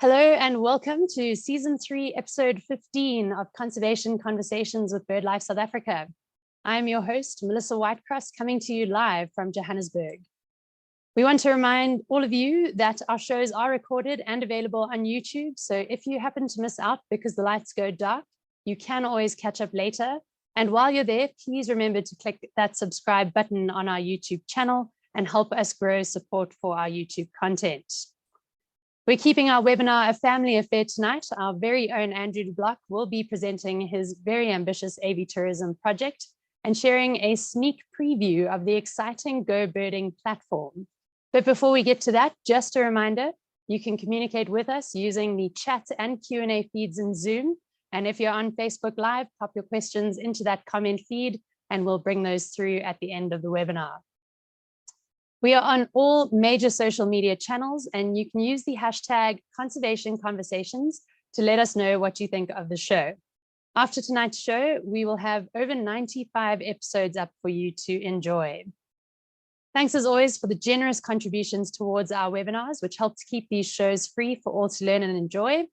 Hello and welcome to Season 3, Episode 15 of Conservation Conversations with BirdLife South Africa. I'm your host, Melissa Whitecross, coming to you live from Johannesburg. We want to remind all of you that our shows are recorded and available on YouTube, so if you happen to miss out because the lights go dark, you can always catch up later. And while you're there, please remember to click that subscribe button on our YouTube channel and help us grow support for our YouTube content. We're keeping our webinar a family affair tonight. Our very own Andrew Blocq will be presenting his very ambitious Avitourism project and sharing a sneak preview of the exciting GoBirding platform. But before we get to that, just a reminder, you can communicate with us using the chat and Q&A feeds in Zoom. And if you're on Facebook Live, pop your questions into that comment feed and we'll bring those through at the end of the webinar. We are on all major social media channels and you can use the hashtag Conservation Conversations to let us know what you think of the show. After tonight's show, we will have over 95 episodes up for you to enjoy. Thanks as always for the generous contributions towards our webinars, which help to keep these shows free for all to learn and enjoy.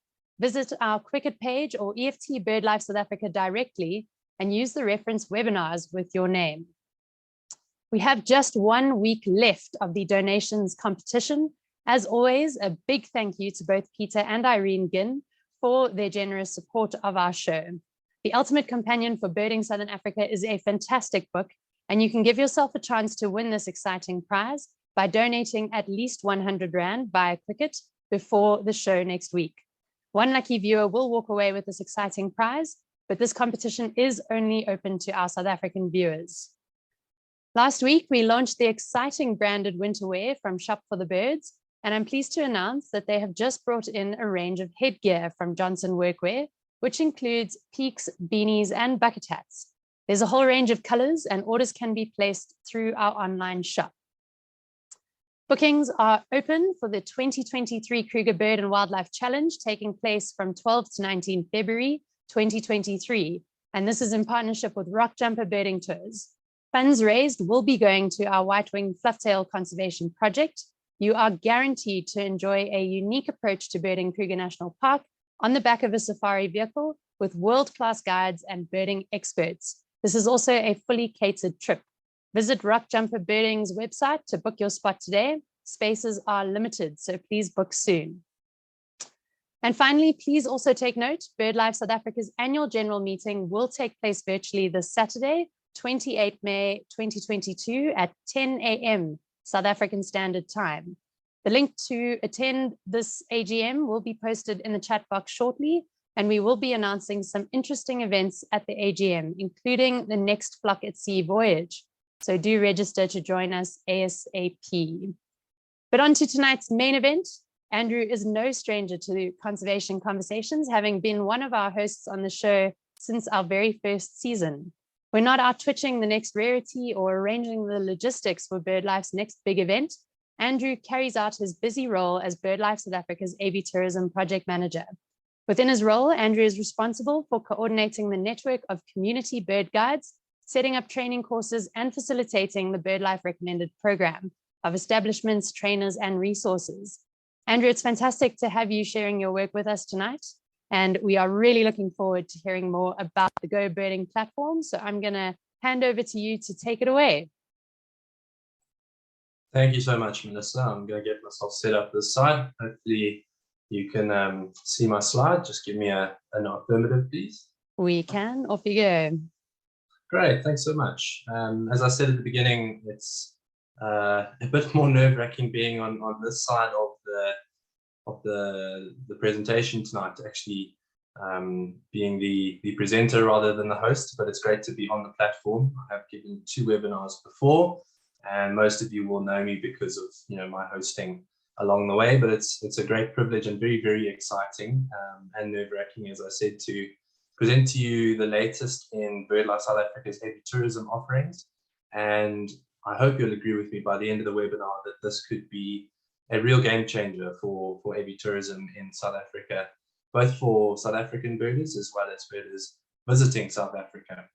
Visit our Quicket page or EFT BirdLife South Africa directly and use the reference webinars with your name. We have just 1 week left of the donations competition. As always, a big thank you to both Peter and Irene Ginn for their generous support of our show. The Ultimate Companion for Birding Southern Africa is a fantastic book, and you can give yourself a chance to win this exciting prize by donating at least 100 Rand via Quicket before the show next week. One lucky viewer will walk away with this exciting prize, but this competition is only open to our South African viewers. Last week, we launched the exciting branded winter wear from Shop for the Birds, and I'm pleased to announce that they have just brought in a range of headgear from Johnson Workwear, which includes peaks, beanies, and bucket hats. There's a whole range of colors and orders can be placed through our online shop. Bookings are open for the 2023 Kruger Bird and Wildlife Challenge taking place from 12 to 19 February 2023. And this is in partnership with Rock Jumper Birding Tours. Funds raised will be going to our white-winged flufftail conservation project. You are guaranteed to enjoy a unique approach to birding Kruger National Park on the back of a safari vehicle with world-class guides and birding experts. This is also a fully catered trip. Visit Rock Jumper Birding's website to book your spot today. Spaces are limited, so please book soon. And finally, please also take note, BirdLife South Africa's annual general meeting will take place virtually this Saturday, 28 May 2022 at 10 a.m. South African Standard Time. The link to attend this AGM will be posted in the chat box shortly, and we will be announcing some interesting events at the AGM, including the next Flock at Sea voyage. So do register to join us ASAP. But on to tonight's main event. Andrew is no stranger to Conservation Conversations, having been one of our hosts on the show since our very first season. We're not out twitching the next rarity or arranging the logistics for BirdLife's next big event. Andrew carries out his busy role as BirdLife South Africa's Avitourism project manager. Within his role, Andrew is responsible for coordinating the network of community bird guides, setting up training courses, and facilitating the BirdLife recommended program of establishments, trainers, and resources. Andrew, it's fantastic to have you sharing your work with us tonight. And we are really looking forward to hearing more about the GoBirding platform. So I'm going to hand over to you to take it away. Thank you so much, Melissa. I'm going to get myself set up this side. Hopefully you can see my slide. Just give me an affirmative, please. We can. Off you go. Great. Thanks so much. As I said at the beginning, it's a bit more nerve-wracking being on this side of the presentation tonight, actually being the presenter rather than the host, but it's great to be on the platform. I have given 2 webinars before, and most of you will know me because of my hosting along the way, but it's a great privilege and very, very exciting and nerve-wracking, as I said, to present to you the latest in BirdLife South Africa's Avitourism offerings. And I hope you'll agree with me by the end of the webinar that this could be a real game changer for Avitourism in South Africa, both for South African birders as well as birders visiting South Africa.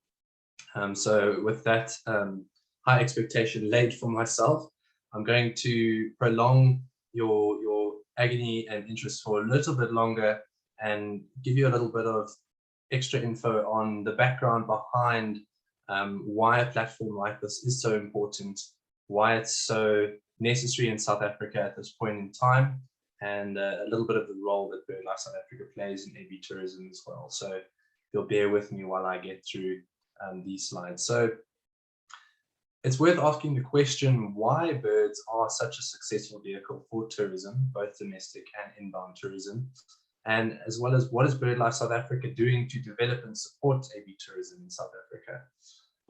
So with that high expectation laid for myself, I'm going to prolong your agony and interest for a little bit longer and give you a little bit of extra info on the background behind why a platform like this is so important, why it's so necessary in South Africa at this point in time, and a little bit of the role that BirdLife South Africa plays in Avitourism as well. So you'll bear with me while I get through these slides. So it's worth asking the question why birds are such a successful vehicle for tourism, both domestic and inbound tourism, and as well as what is BirdLife South Africa doing to develop and support Avitourism in South Africa.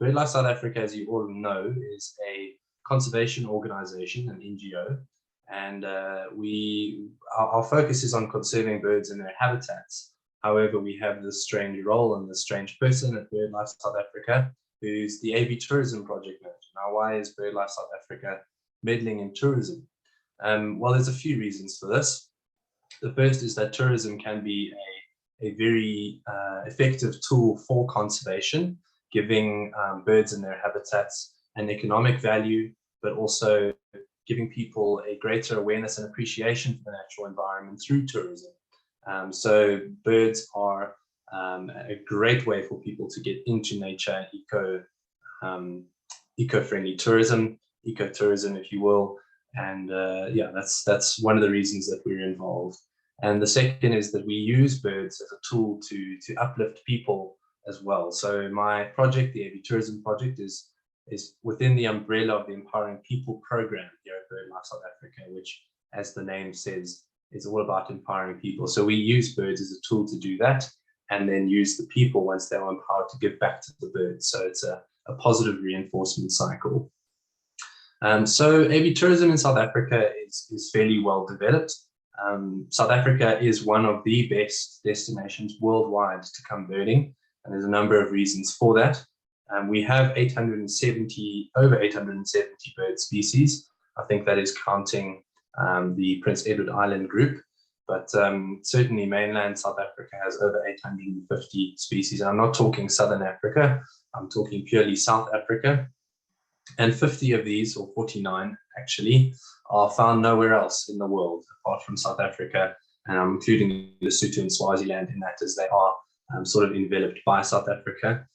BirdLife South Africa, as you all know, is a conservation organization, an NGO, and our focus is on conserving birds in their habitats. However, we have this strange role and this strange person at BirdLife South Africa, who's the Avitourism project manager. Now, why is BirdLife South Africa meddling in tourism? Well, there's a few reasons for this. The first is that tourism can be a very effective tool for conservation, giving birds in their habitats an economic value, but also giving people a greater awareness and appreciation for the natural environment through tourism. So birds are a great way for people to get into nature, eco-friendly tourism, ecotourism, if you will. And yeah, that's one of the reasons that we're involved. And the second is that we use birds as a tool to uplift people as well. So my project, the Avitourism project, is within the umbrella of the Empowering People program here at BirdLife South Africa, which, as the name says, is all about empowering people. So we use birds as a tool to do that, and then use the people once they're empowered to give back to the birds. So it's a positive reinforcement cycle. So Avitourism in South Africa is fairly well developed. South Africa is one of the best destinations worldwide to come birding, and there's a number of reasons for that. We have over 870 bird species. I think that is counting the Prince Edward Island group, but certainly mainland South Africa has over 850 species. And I'm not talking Southern Africa, I'm talking purely South Africa. And 50 of these, or 49 actually, are found nowhere else in the world apart from South Africa. And I'm including Lesotho and Swaziland in that, as they are sort of enveloped by South Africa.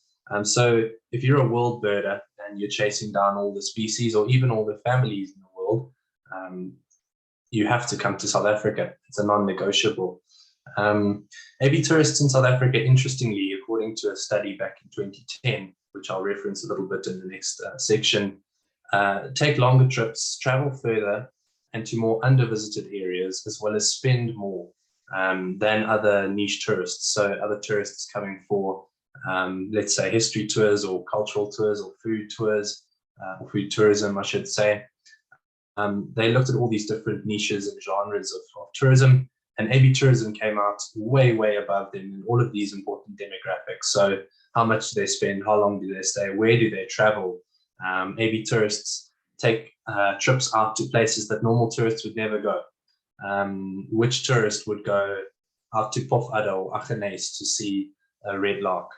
So if you're a world birder and you're chasing down all the species or even all the families in the world, you have to come to South Africa. It's a non-negotiable. Avitourists in South Africa, interestingly, according to a study back in 2010, which I'll reference a little bit in the next section, take longer trips, travel further and to more undervisited areas, as well as spend more than other niche tourists. So other tourists coming for, let's say, history tours or cultural tours or food tours, or food tourism, I should say. They looked at all these different niches and genres of tourism, and Avitourism came out way, way above them in all of these important demographics. So how much do they spend? How long do they stay? Where do they travel? Avitourists take trips out to places that normal tourists would never go. Which tourist would go out to Pofadder or Accommodations to see a red lark?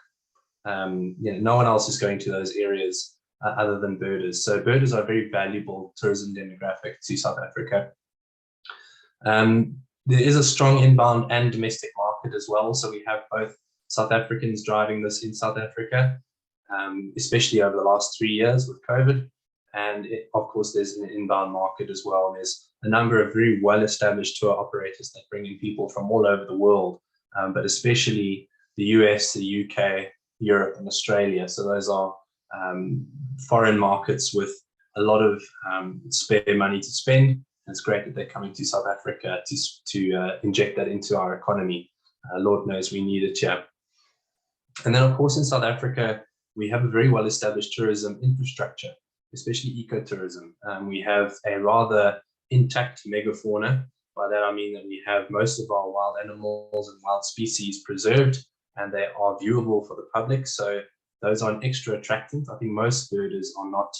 No one else is going to those areas other than birders. So birders are a very valuable tourism demographic to South Africa. There is a strong inbound and domestic market as well. So we have both South Africans driving this in South Africa, especially over the last 3 years with COVID. And of course, there's an inbound market as well. And there's a number of very well-established tour operators that bring in people from all over the world, but especially the US, the UK, Europe, and Australia. So those are foreign markets with a lot of spare money to spend. And it's great that they're coming to South Africa to inject that into our economy. Lord knows we need it here. And then, of course, in South Africa, we have a very well-established tourism infrastructure, especially ecotourism. We have a rather intact megafauna. By that, I mean that we have most of our wild animals and wild species preserved, and they are viewable for the public. So those are an extra attractant. I think most birders are not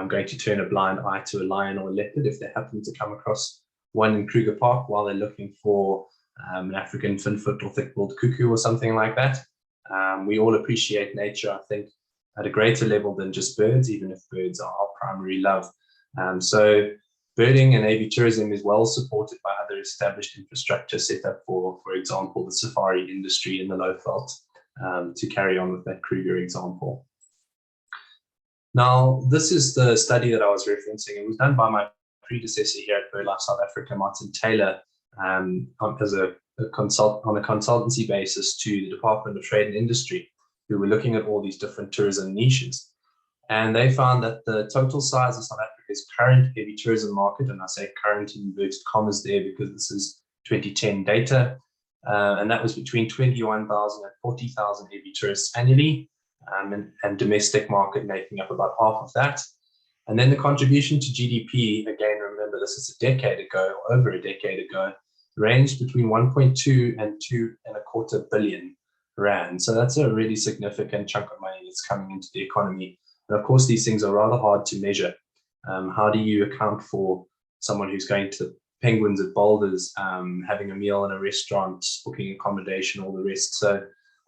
going to turn a blind eye to a lion or a leopard if they happen to come across one in Kruger Park while they're looking for an African finfoot or thick-billed cuckoo or something like that. We all appreciate nature, I think, at a greater level than just birds, even if birds are our primary love. So birding and avitourism is well supported by other established infrastructure set up for example, the safari industry in the Lowveld, to carry on with that Kruger example. Now, this is the study that I was referencing. It was done by my predecessor here at BirdLife South Africa, Martin Taylor, as a consultancy basis to the Department of Trade and Industry, who were looking at all these different tourism niches. And they found that the total size of South Africa's current avitourism market, and I say current in inverted commas there because this is 2010 data, and that was between 21,000 and 40,000 avitourists annually, and domestic market making up about half of that. And then the contribution to GDP, again, remember this is a decade ago, or over a decade ago, ranged between 1.2 and 2.25 billion rand. So that's a really significant chunk of money that's coming into the economy. And of course, these things are rather hard to measure. How do you account for someone who's going to Penguins at Boulders, having a meal in a restaurant, booking accommodation, all the rest? So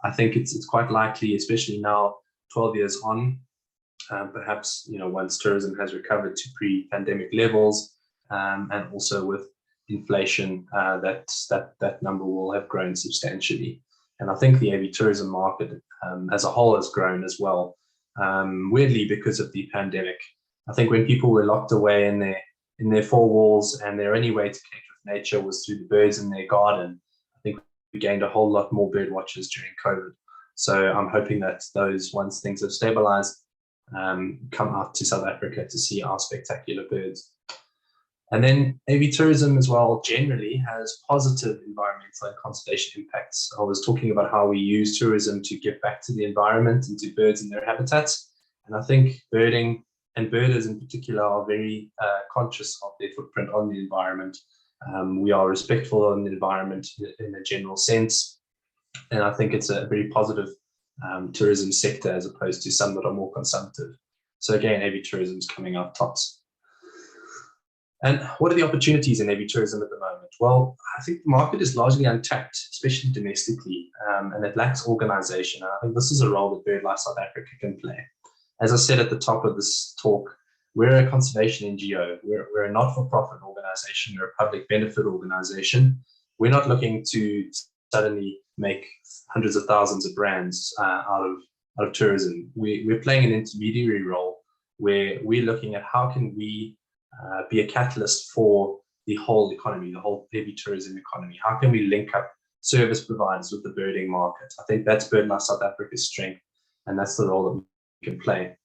I think it's quite likely, especially now, 12 years on, perhaps, you know, once tourism has recovered to pre-pandemic levels, and also with inflation, that number will have grown substantially. And I think the avitourism market as a whole has grown as well, weirdly because of the pandemic. I think when people were locked away in their four walls and their only way to connect with nature was through the birds in their garden, I think we gained a whole lot more bird watchers during COVID. So I'm hoping that those, once things have stabilized, come out to South Africa to see our spectacular birds. And then avitourism as well generally has positive environmental and conservation impacts. I was talking about how we use tourism to give back to the environment and to birds in their habitats. And I think birding and birders in particular are very conscious of their footprint on the environment. We are respectful of the environment in a general sense. And I think it's a very positive tourism sector as opposed to some that are more consumptive. So again, avitourism is coming out tops. And what are the opportunities in avitourism at the moment? Well, I think the market is largely untapped, especially domestically, and it lacks organization. And I think this is a role that BirdLife South Africa can play. As I said at the top of this talk, we're a conservation NGO. We're a not-for-profit organization. We're a public benefit organization. We're not looking to suddenly make hundreds of thousands of brands out of tourism. We're playing an intermediary role where we're looking at how can we be a catalyst for the whole economy, the whole avitourism economy. How can we link up service providers with the birding market? I think that's BirdLife South Africa's strength, and that's the role that we can play.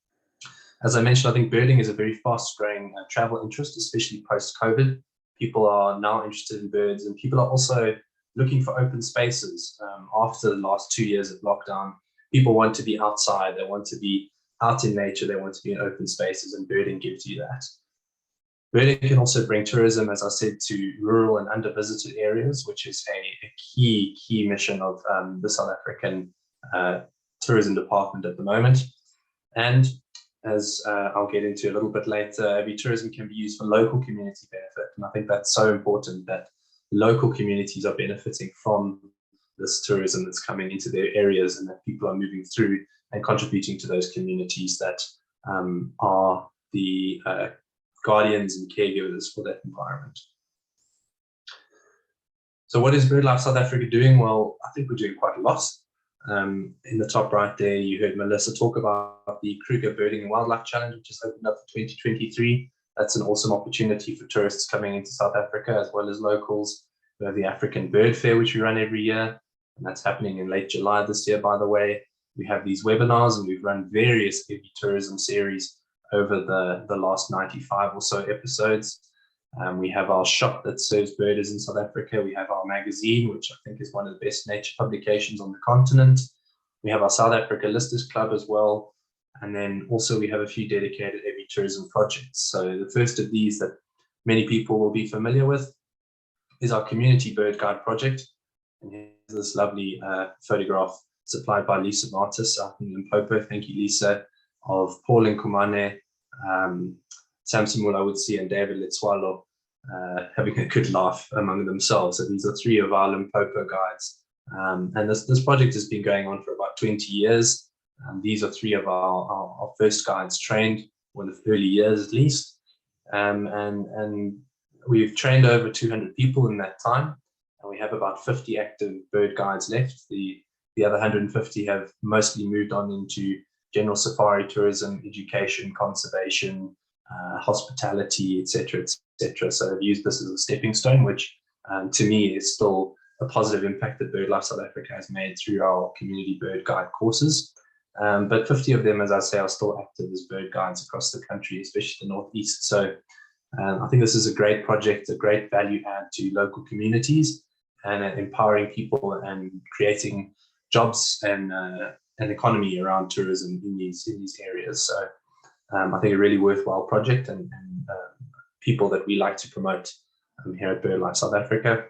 As I mentioned, I think birding is a very fast-growing travel interest, especially post-COVID. People are now interested in birds, and people are also looking for open spaces. After the last 2 years of lockdown, people want to be outside, they want to be out in nature, they want to be in open spaces, and birding gives you that. Birding can also bring tourism, as I said, to rural and under-visited areas, which is a key mission of the South African tourism department at the moment. And as I'll get into a little bit later, avitourism can be used for local community benefit. And I think that's so important that local communities are benefiting from this tourism that's coming into their areas, and that people are moving through and contributing to those communities that are the guardians and caregivers for that environment. So what is BirdLife South Africa doing? Well, I think we're doing quite a lot. In the top right there, you heard Melissa talk about the Kruger Birding and Wildlife Challenge, which has opened up for 2023. That's an awesome opportunity for tourists coming into South Africa as well as locals. We have the African Bird Fair, which we run every year, and that's happening in late July this year, by the way. We have these webinars, and we've run various tourism series over the last 95 or so episodes. We have our shop that serves birders in South Africa. We have our magazine, which I think is one of the best nature publications on the continent. We have our South Africa Listers Club as well. And then also we have a few dedicated avitourism projects. So the first of these that many people will be familiar with is our Community Bird Guide project. And here's this lovely photograph supplied by Lisa Martis out in Limpopo. Thank you, Lisa, of Paul Nkumane, Samson Mulawutsi, and David Letswalo having a good laugh among themselves. So these are three of our Limpopo guides. And this project has been going on for about 20 years. These are three of our first guides trained, one of the early years at least. and we've trained over 200 people in that time, and we have about 50 active bird guides left. The other 150 have mostly moved on into general safari tourism, education, conservation, hospitality, etc., etc. So I've used this as a stepping stone, which to me is still a positive impact that BirdLife South Africa has made through our community bird guide courses. But 50 of them, as I say, are still active as bird guides across the country, especially the Northeast. So I think this is a great project, a great value add to local communities, and empowering people and creating jobs and an economy around tourism in these areas. So I think a really worthwhile project, and people that we like to promote here at BirdLife South Africa.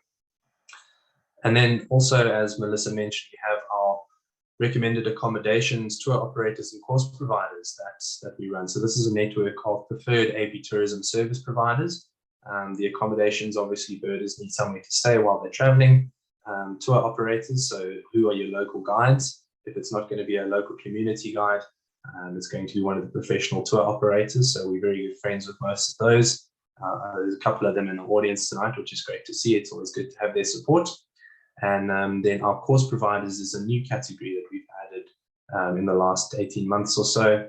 And then also, as Melissa mentioned, we have our recommended accommodations, tour operators and course providers that we run. So this is a network of preferred Avitourism service providers. The accommodations, obviously birders need somewhere to stay while they're traveling. Tour operators, so who are your local guides? If it's not going to be a local community guide, it's going to be one of the professional tour operators. So we're very good friends with most of those. There's a couple of them in the audience tonight, which is great to see. It's always good to have their support. And then our course providers is a new category that we've added in the last 18 months or so.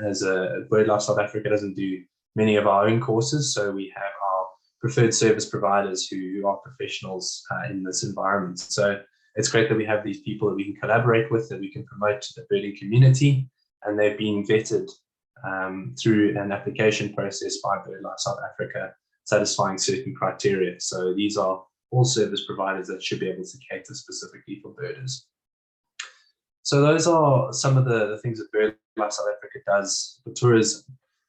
As BirdLife South Africa doesn't do many of our own courses, so we have our preferred service providers who are professionals in this environment. So it's great that we have these people that we can collaborate with, that we can promote to the birding community, and they've been vetted through an application process by BirdLife South Africa, satisfying certain criteria. So these are all service providers that should be able to cater specifically for birders. So those are some of the things that BirdLife South Africa does for tourism.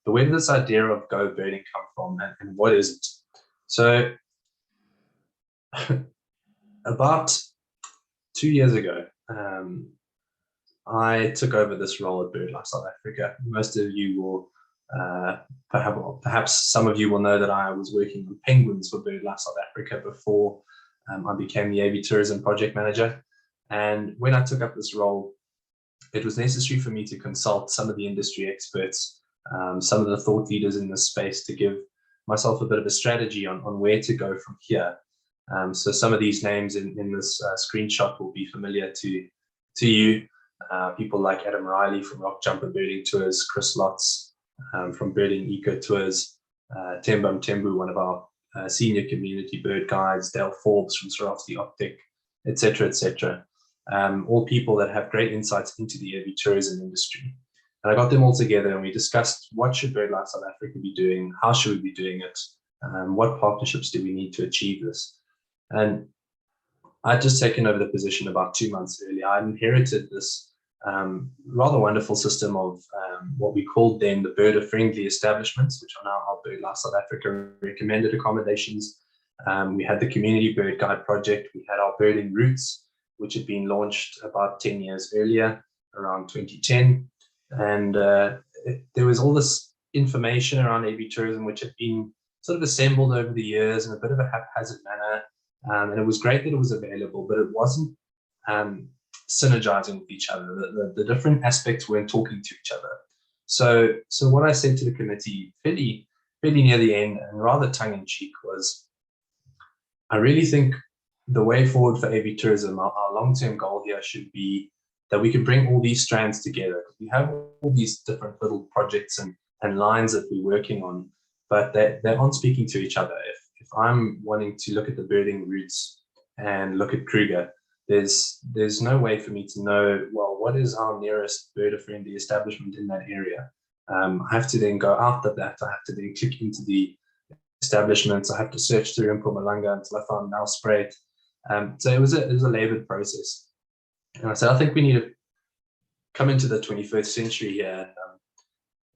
But where did this idea of GoBirding come from, and what is it? So about 2 years ago, I took over this role at BirdLife South Africa. Most of you will, perhaps some of you will know that I was working on penguins for BirdLife South Africa before I became the Avitourism project manager. And when I took up this role, it was necessary for me to consult some of the industry experts, some of the thought leaders in this space, to give myself a bit of a strategy on where to go from here. So some of these names in this screenshot will be familiar to you. People like Adam Riley from Rock Jumper Birding Tours, Chris Lotz from Birding Eco Tours, Tembam Tembu, one of our senior community bird guides, Dale Forbes from Swarovski Optic, etc., etc. All people that have great insights into the Avitourism industry. And I got them all together and we discussed what should BirdLife South Africa be doing, how should we be doing it, what partnerships do we need to achieve this. And I'd just taken over the position about 2 months earlier. I inherited this rather wonderful system of what we called then the birder-friendly establishments, which are now our BirdLife South Africa recommended accommodations. We had the Community Bird Guide project. We had our birding routes, which had been launched about 10 years earlier, around 2010. And there was all this information around Avitourism, which had been sort of assembled over the years in a bit of a haphazard manner. And it was great that it was available, but it wasn't synergizing with each other. The different aspects weren't talking to each other. So what I said to the committee fairly near the end, and rather tongue-in-cheek, was I really think the way forward for Avitourism, our long-term goal here should be that we can bring all these strands together. We have all these different little projects and lines that we're working on, but they aren't speaking to each other. If I'm wanting to look at the birding routes and look at Kruger, there's no way for me to know, well, what is our nearest birder-friendly establishment in that area? I have to then go after that. I have to then click into the establishments. I have to search through Mpumalanga until I found Nelspruit. So it was a labored process. And I said, I think we need to come into the 21st century here and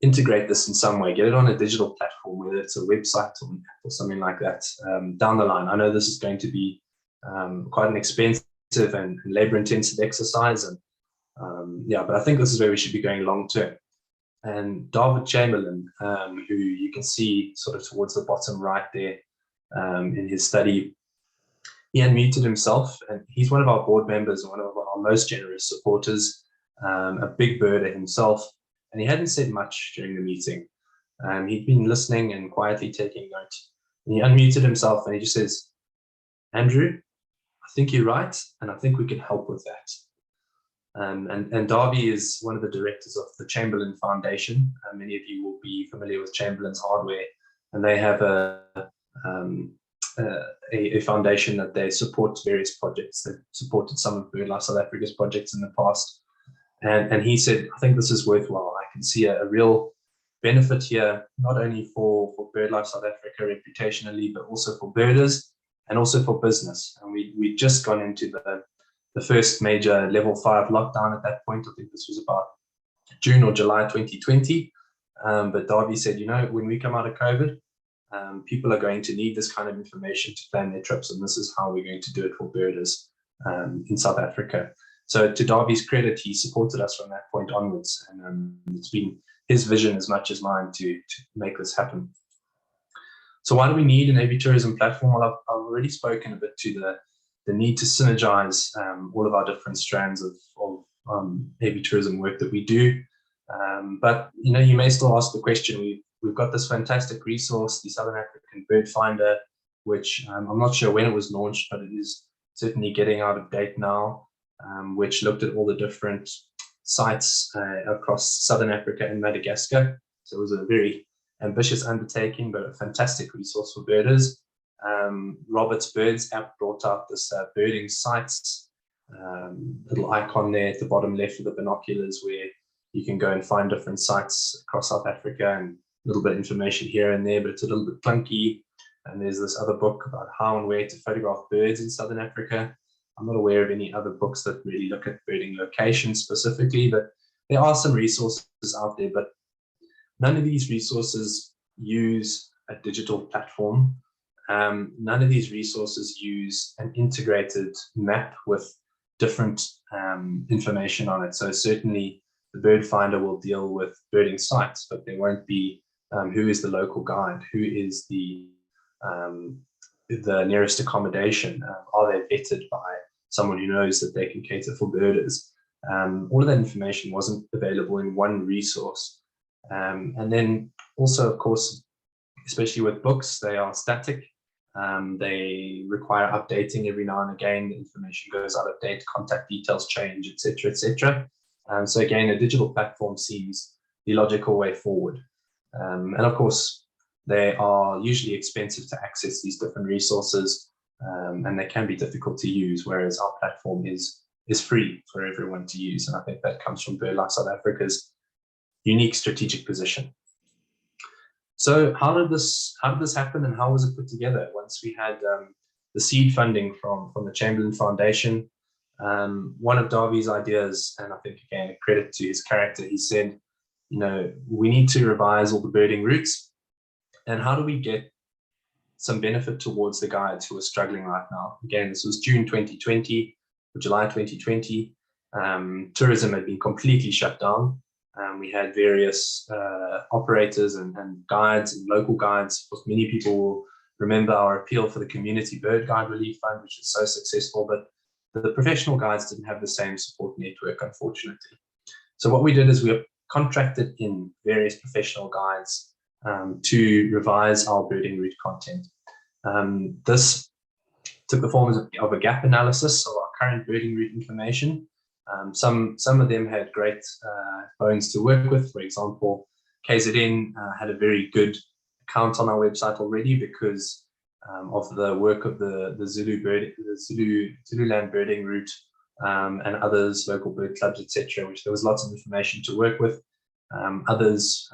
integrate this in some way, get it on a digital platform, whether it's a website or something like that down the line. I know this is going to be quite an expensive and labor-intensive exercise, and but I think this is where we should be going long-term. And David Chamberlain, who you can see sort of towards the bottom right there in his study, he unmuted himself, and he's one of our board members and one of our most generous supporters, a big birder himself, and he hadn't said much during the meeting. He'd been listening and quietly taking note. And he unmuted himself and he just says, "Andrew, I think you're right, and I think we can help with that." And Darby is one of the directors of the Chamberlain Foundation. Many of you will be familiar with Chamberlain's hardware, and they have a foundation that they support various projects. They've supported some of BirdLife South Africa's projects in the past. And he said, "I think this is worthwhile. I can see a real benefit here, not only for BirdLife South Africa reputationally, but also for birders and also for business." And we'd just gone into the first major level 5 lockdown at that point. I think this was about June or July 2020. But Darby said, when we come out of COVID, people are going to need this kind of information to plan their trips, and this is how we're going to do it for birders in South Africa. So to Darby's credit, he supported us from that point onwards, and it's been his vision as much as mine to make this happen. So why do we need an Avitourism platform? Well, I've already spoken a bit to the need to synergize all of our different strands of Avitourism work that we do. But you may still ask the question, we've got this fantastic resource, the Southern African Bird Finder, which I'm not sure when it was launched, but it is certainly getting out of date now, which looked at all the different sites across Southern Africa and Madagascar. So it was a very ambitious undertaking, but a fantastic resource for birders. Robert's Birds app brought out this birding sites, little icon there at the bottom left of the binoculars where you can go and find different sites across South Africa, and a little bit of information here and there, but it's a little bit clunky. And there's this other book about how and where to photograph birds in Southern Africa. I'm not aware of any other books that really look at birding locations specifically, but there are some resources out there, but none of these resources use a digital platform. None of these resources use an integrated map with different information on it. So certainly the Bird Finder will deal with birding sites, but there won't be who is the local guide, who is the nearest accommodation, are they vetted by someone who knows that they can cater for birders. All of that information wasn't available in one resource. And then also, of course, especially with books, they are static. They require updating every now and again. The information goes out of date, contact details change, etc., etc. So again, a digital platform seems the logical way forward. And of course, they are usually expensive to access these different resources, and they can be difficult to use, whereas our platform is free for everyone to use. And I think that comes from BirdLife South Africa's unique strategic position. So how did this happen, and how was it put together? Once we had the seed funding from the Chamberlain Foundation, one of Darby's ideas, and I think again a credit to his character, he said, we need to revise all the birding routes, and how do we get some benefit towards the guides who are struggling right now? Again, this was June 2020 or July 2020. Tourism had been completely shut down. We had various operators and guides and local guides. Of course, many people will remember our appeal for the Community Bird Guide Relief Fund, which was so successful, but the professional guides didn't have the same support network, unfortunately. So what we did is we contracted in various professional guides to revise our birding route content. This took the form of a gap analysis of our current birding route information. Some of them had great bones to work with. For example, KZN had a very good account on our website already because of the work of the Zululand birding route and others, local bird clubs, etc., which there was lots of information to work with. Others,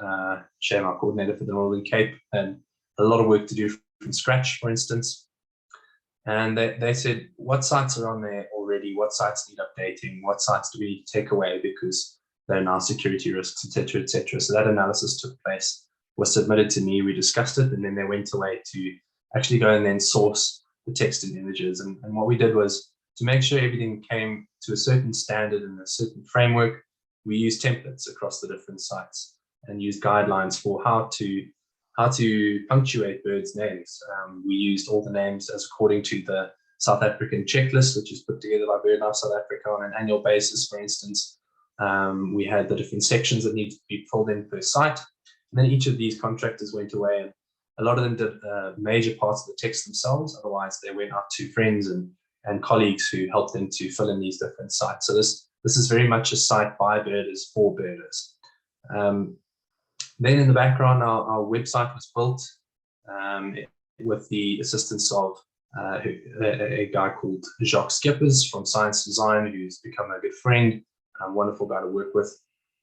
Shane, our coordinator for the Northern Cape, had a lot of work to do from scratch, for instance. And they said, what sites are on there already? What sites need updating? What sites do we need to take away because they're now security risks, etc., etc. So that analysis took place, was submitted to me, we discussed it, and then they went away to actually go and then source the text and images. And what we did was to make sure everything came to a certain standard and a certain framework, we used templates across the different sites and used guidelines for how to punctuate birds' names. We used all the names as according to the South African checklist, which is put together by BirdLife South Africa on an annual basis, for instance. We had the different sections that needed to be filled in per site. And then each of these contractors went away, and a lot of them did major parts of the text themselves. Otherwise, they went out to friends and colleagues who helped them to fill in these different sites. So this is very much a site by birders for birders. Then in the background, our website was built with the assistance of a guy called Jacques Skippers from Science Design, who's become a good friend, a wonderful guy to work with.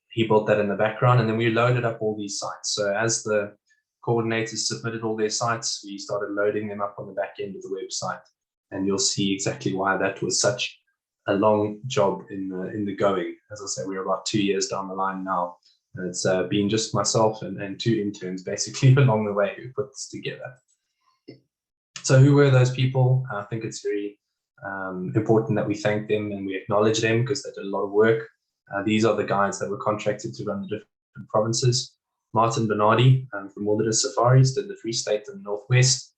He built that in the background, and then we loaded up all these sites. So as the coordinators submitted all their sites, we started loading them up on the back end of the website, and you'll see exactly why that was such a long job in the going. As I say, we're about 2 years down the line now. And it's been just myself and 2 interns basically along the way who put this together. So who were those people? I think it's very important that we thank them and we acknowledge them because they did a lot of work. These are the guys that were contracted to run the different provinces. Martin Bernardi from Wilderness Safaris did the Free State and the Northwest.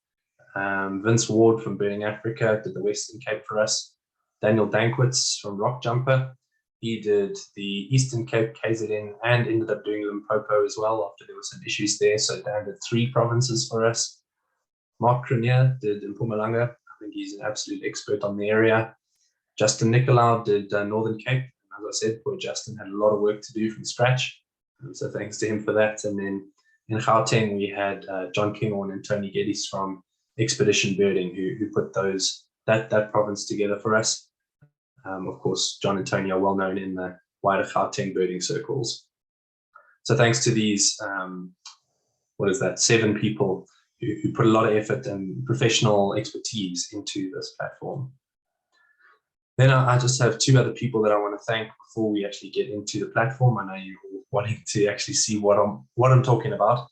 Vince Ward from BirdLife Africa did the Western Cape for us. Daniel Dankwitz from Rock Jumper, he did the Eastern Cape, KZN, and ended up doing Limpopo as well after there were some issues there. So Dan did 3 provinces for us. Mark Crinier did Mpumalanga. I think he's an absolute expert on the area. Justin Nicolau did Northern Cape. As I said, poor Justin had a lot of work to do from scratch. So thanks to him for that. And then in Gauteng, we had John Kinghorn and Tony Geddes from Expedition Birding who put that province together for us. Of course, John and Tony are well known in the wider Gauteng birding circles. So thanks to these, 7 people who put a lot of effort and professional expertise into this platform. Then I just have 2 other people that I want to thank before we actually get into the platform. I know you're all wanting to actually see what I'm talking about.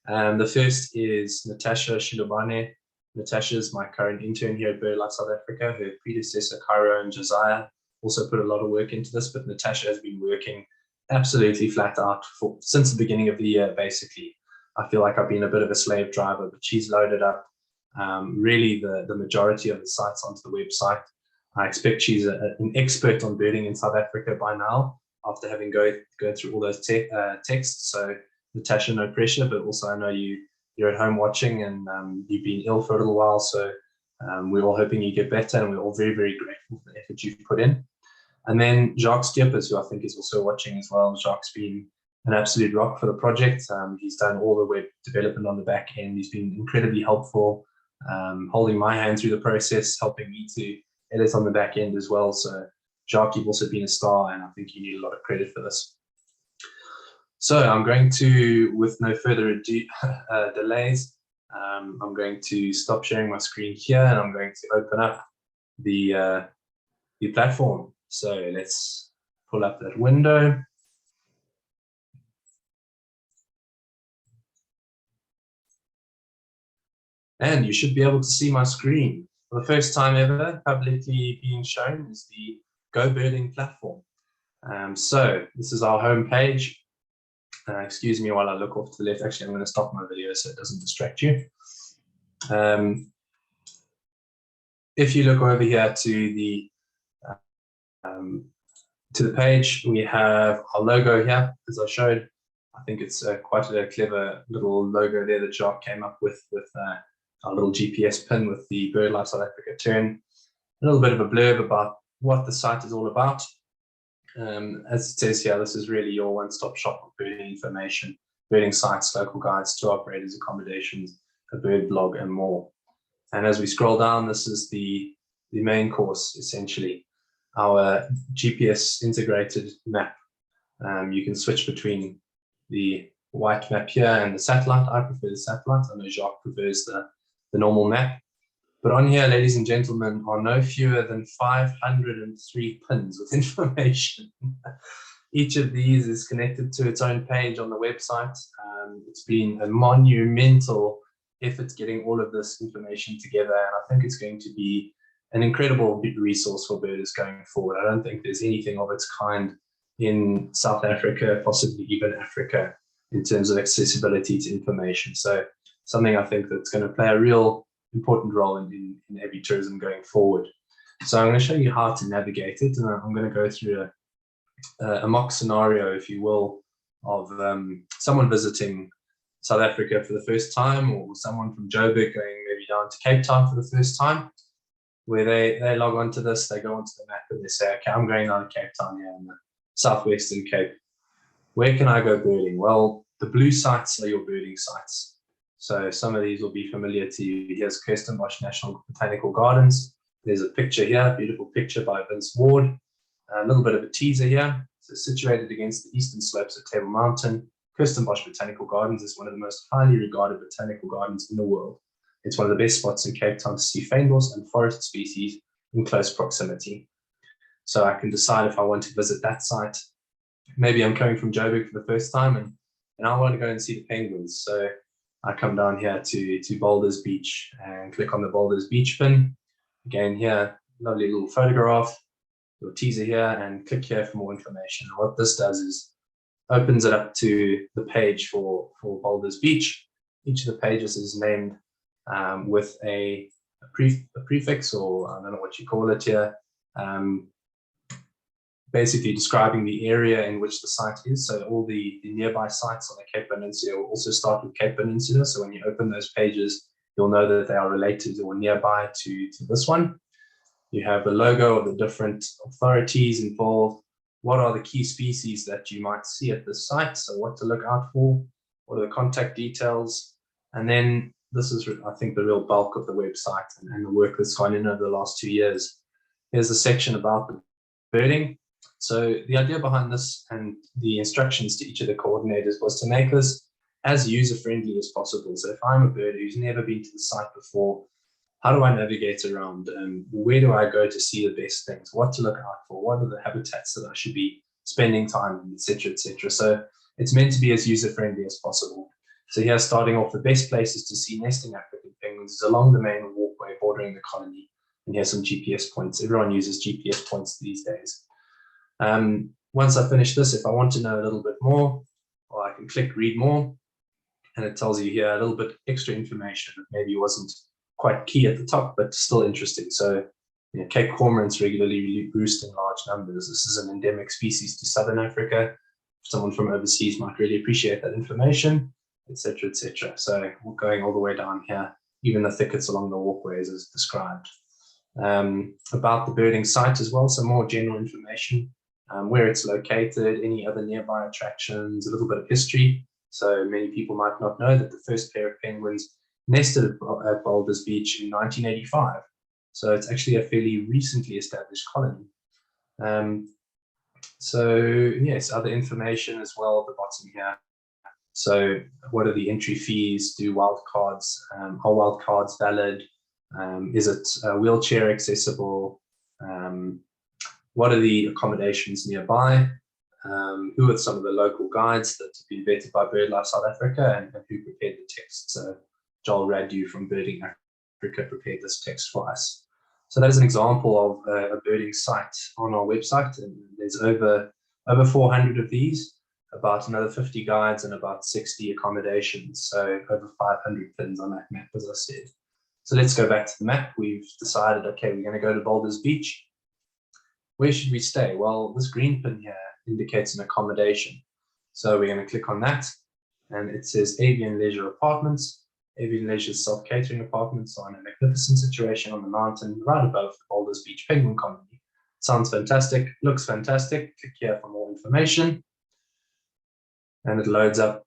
The first is Natasha Shilobane. Natasha is my current intern here at BirdLife South Africa. Her predecessor, Cairo and Josiah, also put a lot of work into this, but Natasha has been working absolutely flat out since the beginning of the year, basically. I feel like I've been a bit of a slave driver, but she's loaded up really the majority of the sites onto the website. I expect she's an expert on birding in South Africa by now, after having go through all those texts. So Natasha, no pressure, but also I know you're at home watching and you've been ill for a little while. So we're all hoping you get better, and we're all very, very grateful for the effort you've put in. And then Jacques Skippers, who I think is also watching as well. Jacques been an absolute rock for the project. He's done all the web development on the back end. He's been incredibly helpful, holding my hand through the process, helping me to edit on the back end as well. So Jacques, you've also been a star, and I think you need a lot of credit for this. So I'm going to, with no further ado, delays, I'm going to stop sharing my screen here, and I'm going to open up the platform. So let's pull up that window. And you should be able to see my screen. For the first time ever, publicly being shown is the GoBirding Platform. So this is our home page. Excuse me while I look off to the left. Actually, I'm going to stop my video so it doesn't distract you. If you look over here to the page, we have our logo here, as I showed. I think it's quite a clever little logo there that Jacques came up with our little GPS pin with the BirdLife South Africa turn. A little bit of a blurb about what the site is all about. As it says here, this is really your one-stop shop of birding information, birding sites, local guides, tour operators, accommodations, a bird blog, and more. And as we scroll down, this is the main course, essentially, our GPS integrated map. You can switch between the white map here and the satellite. I prefer the satellite. I know Jacques prefers the normal map. But on here, ladies and gentlemen, are no fewer than 503 pins with information. Each of these is connected to its own page on the website. It's been a monumental effort getting all of this information together, and I think it's going to be an incredible resource for birders going forward. I don't think there's anything of its kind in South Africa, possibly even Africa, in terms of accessibility to information. So something I think that's going to play a real important role in Avitourism going forward. So I'm going to show you how to navigate it, and I'm going to go through a mock scenario, if you will, of someone visiting South Africa for the first time, or someone from Joburg going maybe down to Cape Town for the first time, where they log onto this, they go onto the map and they say, okay, I'm going down to Cape Town here in the southwestern Cape. Where can I go birding? Well, the blue sites are your birding sites. So some of these will be familiar to you. Here's Kirstenbosch National Botanical Gardens. There's a picture here, beautiful picture by Vince Ward. A little bit of a teaser here. So situated against the eastern slopes of Table Mountain, Kirstenbosch Botanical Gardens is one of the most highly regarded botanical gardens in the world. It's one of the best spots in Cape Town to see fynbos and forest species in close proximity. So I can decide if I want to visit that site. Maybe I'm coming from Joburg for the first time and I want to go and see the penguins. So I come down here to Boulders Beach and click on the Boulders Beach pin. Again here, lovely little photograph, your teaser here, and click here for more information. And what this does is opens it up to the page for Boulders Beach. Each of the pages is named with a prefix, or I don't know what you call it here, basically describing the area in which the site is. So all the nearby sites on the Cape Peninsula will also start with Cape Peninsula. So when you open those pages, you'll know that they are related or nearby to this one. You have the logo of the different authorities involved. What are the key species that you might see at this site? So what to look out for, what are the contact details? And then this is, I think, the real bulk of the website and the work that's gone in over the last 2 years. Here's a section about the birding. So the idea behind this and the instructions to each of the coordinators was to make this as user-friendly as possible. So if I'm a birder who's never been to the site before, how do I navigate around? Where do I go to see the best things? What to look out for? What are the habitats that I should be spending time in, etc., etc. So it's meant to be as user-friendly as possible. So here, starting off, the best places to see nesting African penguins is along the main walkway bordering the colony. And here's some GPS points. Everyone uses GPS points these days. Once I finish this, if I want to know a little bit more, or I can click read more, and it tells you here a little bit extra information that maybe wasn't quite key at the top, but still interesting. So, you know, Cape cormorants regularly roost in large numbers. This is an endemic species to Southern Africa. Someone from overseas might really appreciate that information, etc., etc. So we're going all the way down here, even the thickets along the walkways as described. About the birding site as well, some more general information, where it's located, any other nearby attractions, a little bit of history. So many people might not know that the first pair of penguins nested at Boulders Beach in 1985. So it's actually a fairly recently established colony. So yes, other information as well at the bottom here. So what are the entry fees? Do wildcards, are wildcards valid? Is it wheelchair accessible? What are the accommodations nearby? Who are some of the local guides that have been vetted by BirdLife South Africa, and who prepared the text? So Joel Radu from Birding Africa prepared this text for us. So that is an example of a birding site on our website, and there's over 400 of these, about another 50 guides and about 60 accommodations. So over 500 pins on that map, as I said. So let's go back to the map. We've decided, okay, we're going to go to Boulders Beach. Where should we stay? Well, this green pin here indicates an accommodation. So we're going to click on that, and it says Avian Leisure Apartments. Avian Leisure self-catering apartments are in a magnificent situation on the mountain right above the Boulders Beach Penguin Colony. Sounds fantastic, looks fantastic. Click here for more information. And it loads up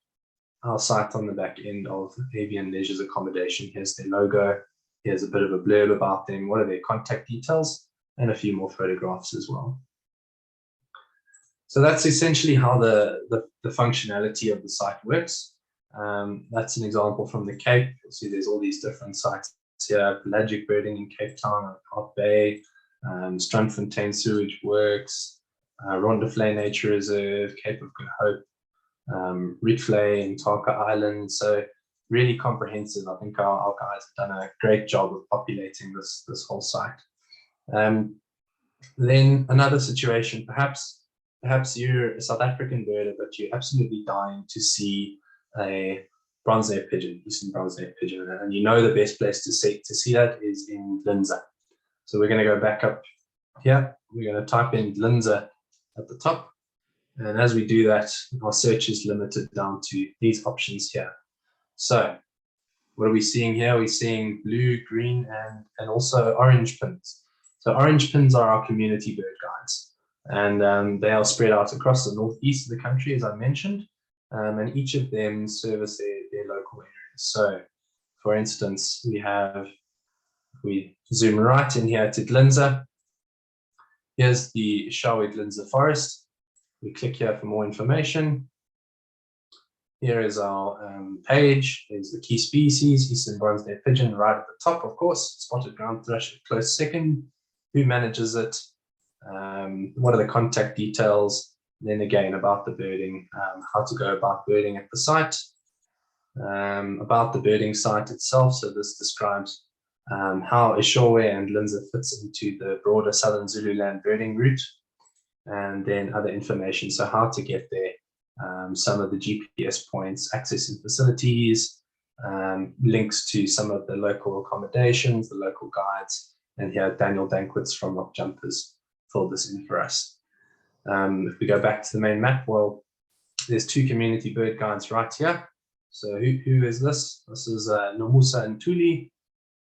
our site on the back end of Avian Leisure's accommodation. Here's their logo. Here's a bit of a blurb about them. What are their contact details? And a few more photographs as well. So that's essentially how the functionality of the site works. That's an example from the Cape. You'll see there's all these different sites here. Pelagic birding in Cape Town, Hart Bay, Strandfontein Sewage Works, Rondaflay Nature Reserve, Cape of Good Hope, Rietvlei and Taka Island. So really comprehensive. I think our guys have done a great job of populating this whole site. Then another situation, perhaps you're a South African birder, but you're absolutely dying to see a bronze-ear pigeon, eastern bronze-ear pigeon, and you know the best place to see that is in Lindsay. So we're going to go back up here. We're going to type in Lindsay at the top, and as we do that, our search is limited down to these options here. So what are we seeing here? We're seeing blue, green, and also orange pins. So orange pins are our community bird guides, and they are spread out across the northeast of the country, as I mentioned, and each of them service their local areas. So for instance, we zoom right in here to Glinza. Here's the Shawe Glinza forest. We click here for more information. Here is our page. There's the key species, eastern bronze-eared pigeon right at the top, of course. Spotted ground thrush a close second. Who manages it? What are the contact details? Then again, about the birding, how to go about birding at the site. About the birding site itself. So this describes how Eshowe and Linza fits into the broader southern Zululand birding route, and then other information. So how to get there. Some of the GPS points, accessing facilities, links to some of the local accommodations, the local guides, and here Daniel Dankwitz from Rock Jumpers filled this in for us. If we go back to the main map, well, there's two community bird guides right here. So who is this? This is Nomusa Ntuli,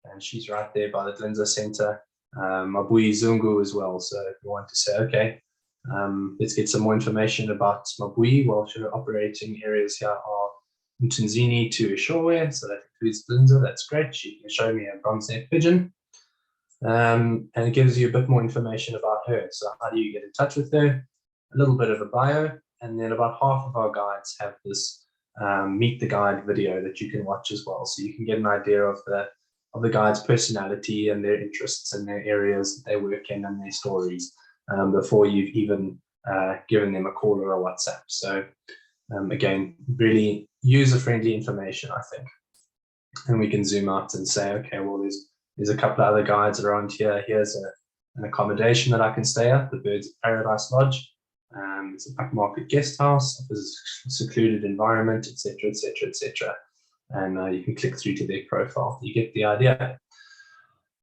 and she's right there by the Glinza Center. Mabui Zungu as well. So if you want to say, okay, let's get some more information about Mabui. Well, her operating areas here are Mtunzini to Eshowe, so that includes Glinza. That's great. She can show me a bronze-necked pigeon. And it gives you a bit more information about her. So how do you get in touch with her? A little bit of a bio, and then about half of our guides have this meet the guide video that you can watch as well. So you can get an idea of the guide's personality and their interests and their areas that they work in and their stories before you've even given them a call or a WhatsApp. So again, really user-friendly information, I think. And we can zoom out and say, okay, well, there's a couple of other guides around here. Here's an accommodation that I can stay at, the Birds of Paradise Lodge. It's a backmarket guest house, offers a secluded environment, etc., etc., etc. And you can click through to their profile. You get the idea.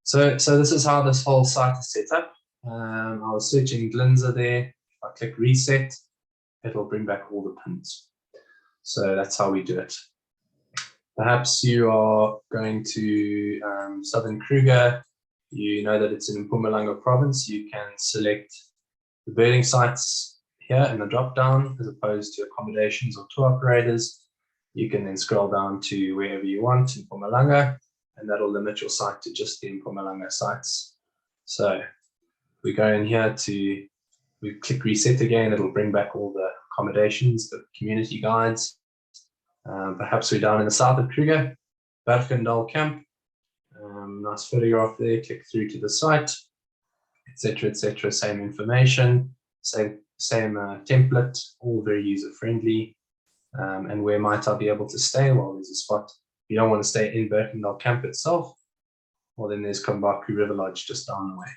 So this is how this whole site is set up. I was searching Glinza there. If I click reset, it'll bring back all the pins. So that's how we do it. Perhaps you are going to Southern Kruger. You know that it's in Mpumalanga province. You can select the birding sites here in the drop down as opposed to accommodations or tour operators. You can then scroll down to wherever you want in Mpumalanga, and that'll limit your site to just the Mpumalanga sites. So we go in here we click reset again, it'll bring back all the accommodations, the community guides. Perhaps we're down in the south of Kruger, Bergendal Camp. Nice photograph there, click through to the site, etc., etc. Same information, same template, all very user-friendly. And where might I be able to stay? Well, there's a spot. If you don't want to stay in Bergendal Camp itself, well, then there's Kombaku River Lodge just down the way.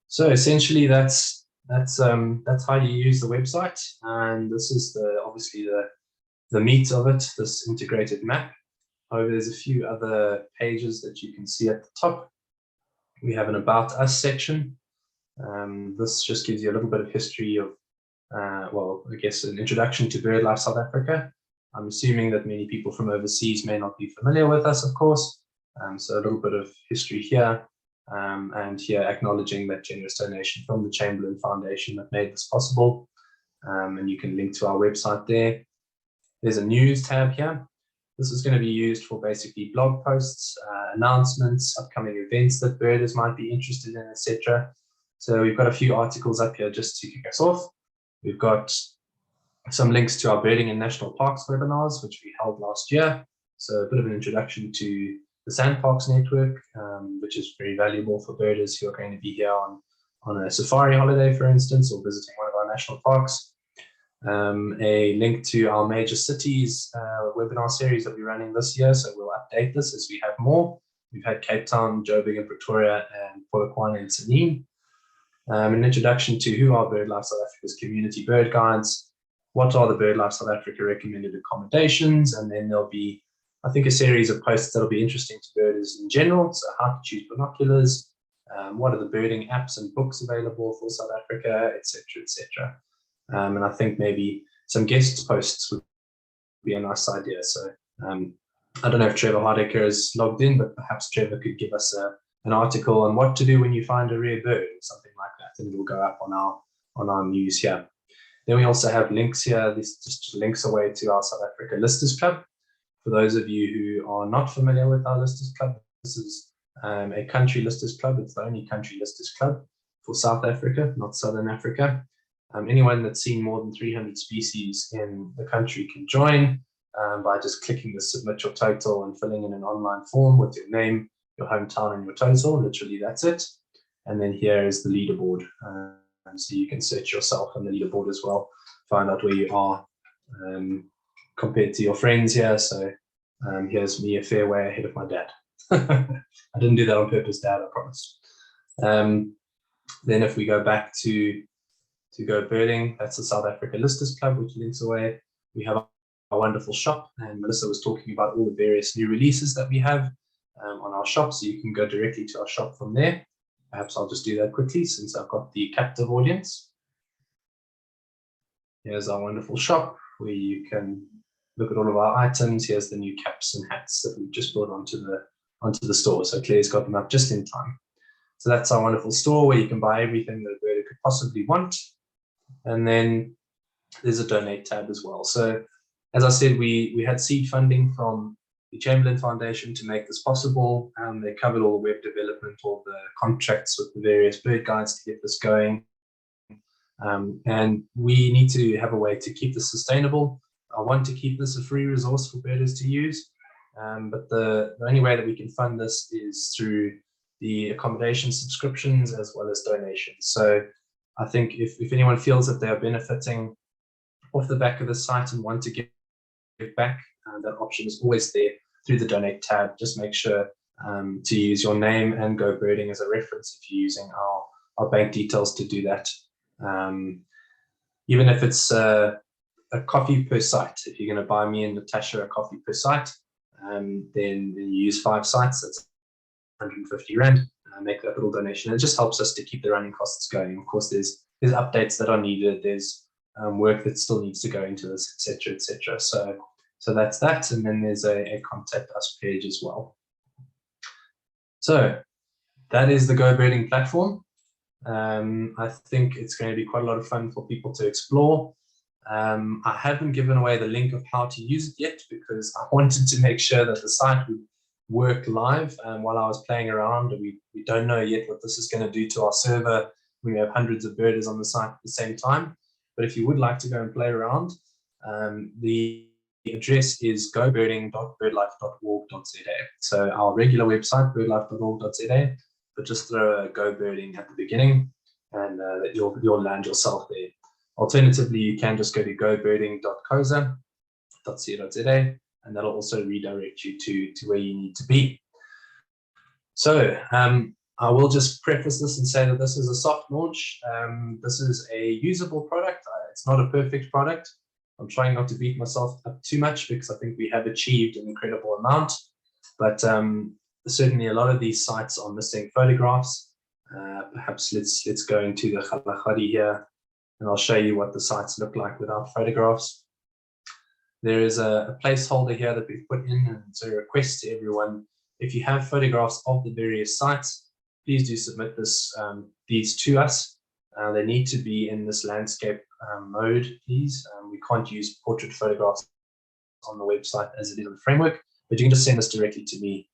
So essentially, that's how you use the website, and this is obviously the meat of it, this integrated map. However, there's a few other pages that you can see at the top. We have an About Us section. This just gives you a little bit of history of, well, I guess an introduction to BirdLife South Africa. I'm assuming that many people from overseas may not be familiar with us, of course. So a little bit of history here, and here acknowledging that generous donation from the Chamberlain Foundation that made this possible. And you can link to our website there. There's a news tab here. This is going to be used for basically blog posts, announcements, upcoming events that birders might be interested in, etc. So we've got a few articles up here just to kick us off. We've got some links to our birding in national parks webinars, which we held last year. So a bit of an introduction to the Sandparks network, which is very valuable for birders who are going to be here on a safari holiday, for instance, or visiting one of our national parks. A link to our major cities webinar series that we're running this year. So we'll update this as we have more. We've had Cape Town, Joburg and Pretoria, and Polokwane and Tsenin. An introduction to who are BirdLife South Africa's community bird guides, what are the BirdLife South Africa recommended accommodations, and then there'll be, I think, a series of posts that'll be interesting to birders in general. So how to choose binoculars, what are the birding apps and books available for South Africa, etc., etc. And I think maybe some guest posts would be a nice idea. So I don't know if Trevor Hardecker is logged in, but perhaps Trevor could give us an article on what to do when you find a rare bird or something like that, and it'll go up on our news here. Then we also have links here. This just links away to our South Africa Listers Club. For those of you who are not familiar with our Listers Club, this is a country listers club. It's the only country listers club for South Africa, not Southern Africa. Anyone that's seen more than 300 species in the country can join by just clicking the submit your total and filling in an online form with your name, your hometown, and your total. Literally, that's it. And then here is the leaderboard. So you can search yourself on the leaderboard as well, find out where you are compared to your friends here. So here's me a fair way ahead of my dad. I didn't do that on purpose, Dad, I promise. Then if we go back to GoBirding, that's the South Africa Listers Club, which links away. We have a wonderful shop, and Melissa was talking about all the various new releases that we have on our shop, so you can go directly to our shop from there. Perhaps I'll just do that quickly since I've got the captive audience. Here's our wonderful shop where you can look at all of our items. Here's the new caps and hats that we've just brought onto the store. So Claire's got them up just in time. So that's our wonderful store where you can buy everything that a birder could possibly want. And then there's a donate tab as well. So as I said, we had seed funding from the Chamberlain Foundation to make this possible. They covered all the web development, all the contracts with the various bird guides to get this going. And we need to have a way to keep this sustainable. I want to keep this a free resource for birders to use. But the only way that we can fund this is through the accommodation subscriptions as well as donations. So I think if anyone feels that they are benefiting off the back of the site and want to give back, that option is always there through the donate tab. Just make sure to use your name and GoBirding as a reference if you're using our bank details to do that. Even if it's a coffee per site, if you're going to buy me and Natasha a coffee per site, then you use 5 sites, that's 150 Rand, make that little donation. It just helps us to keep the running costs going. Of course, there's updates that are needed, there's work that still needs to go into this, etc., etc. So that's that, and then there's a contact us page as well. So that is the GoBirding platform. I think it's going to be quite a lot of fun for people to explore. I haven't given away the link of how to use it yet because I wanted to make sure that the site would work live while I was playing around. We don't know yet what this is going to do to our server. We have hundreds of birders on the site at the same time. But if you would like to go and play around, the address is gobirding.birdlife.org.za. So our regular website, birdlife.org.za, but just throw a GoBirding at the beginning and you'll land yourself there. Alternatively, you can just go to gobirding.coza.co.za and that'll also redirect you to where you need to be. So I will just preface this and say that this is a soft launch. This is a usable product. It's not a perfect product. I'm trying not to beat myself up too much because I think we have achieved an incredible amount. But certainly a lot of these sites are missing photographs. Perhaps let's go into the Khalakari here and I'll show you what the sites look like without photographs. There is a placeholder here that we've put in, and it's a request to everyone. If you have photographs of the various sites, please do submit these to us. They need to be in this landscape mode, please. We can't use portrait photographs on the website as it is in the framework, but you can just send this directly to me.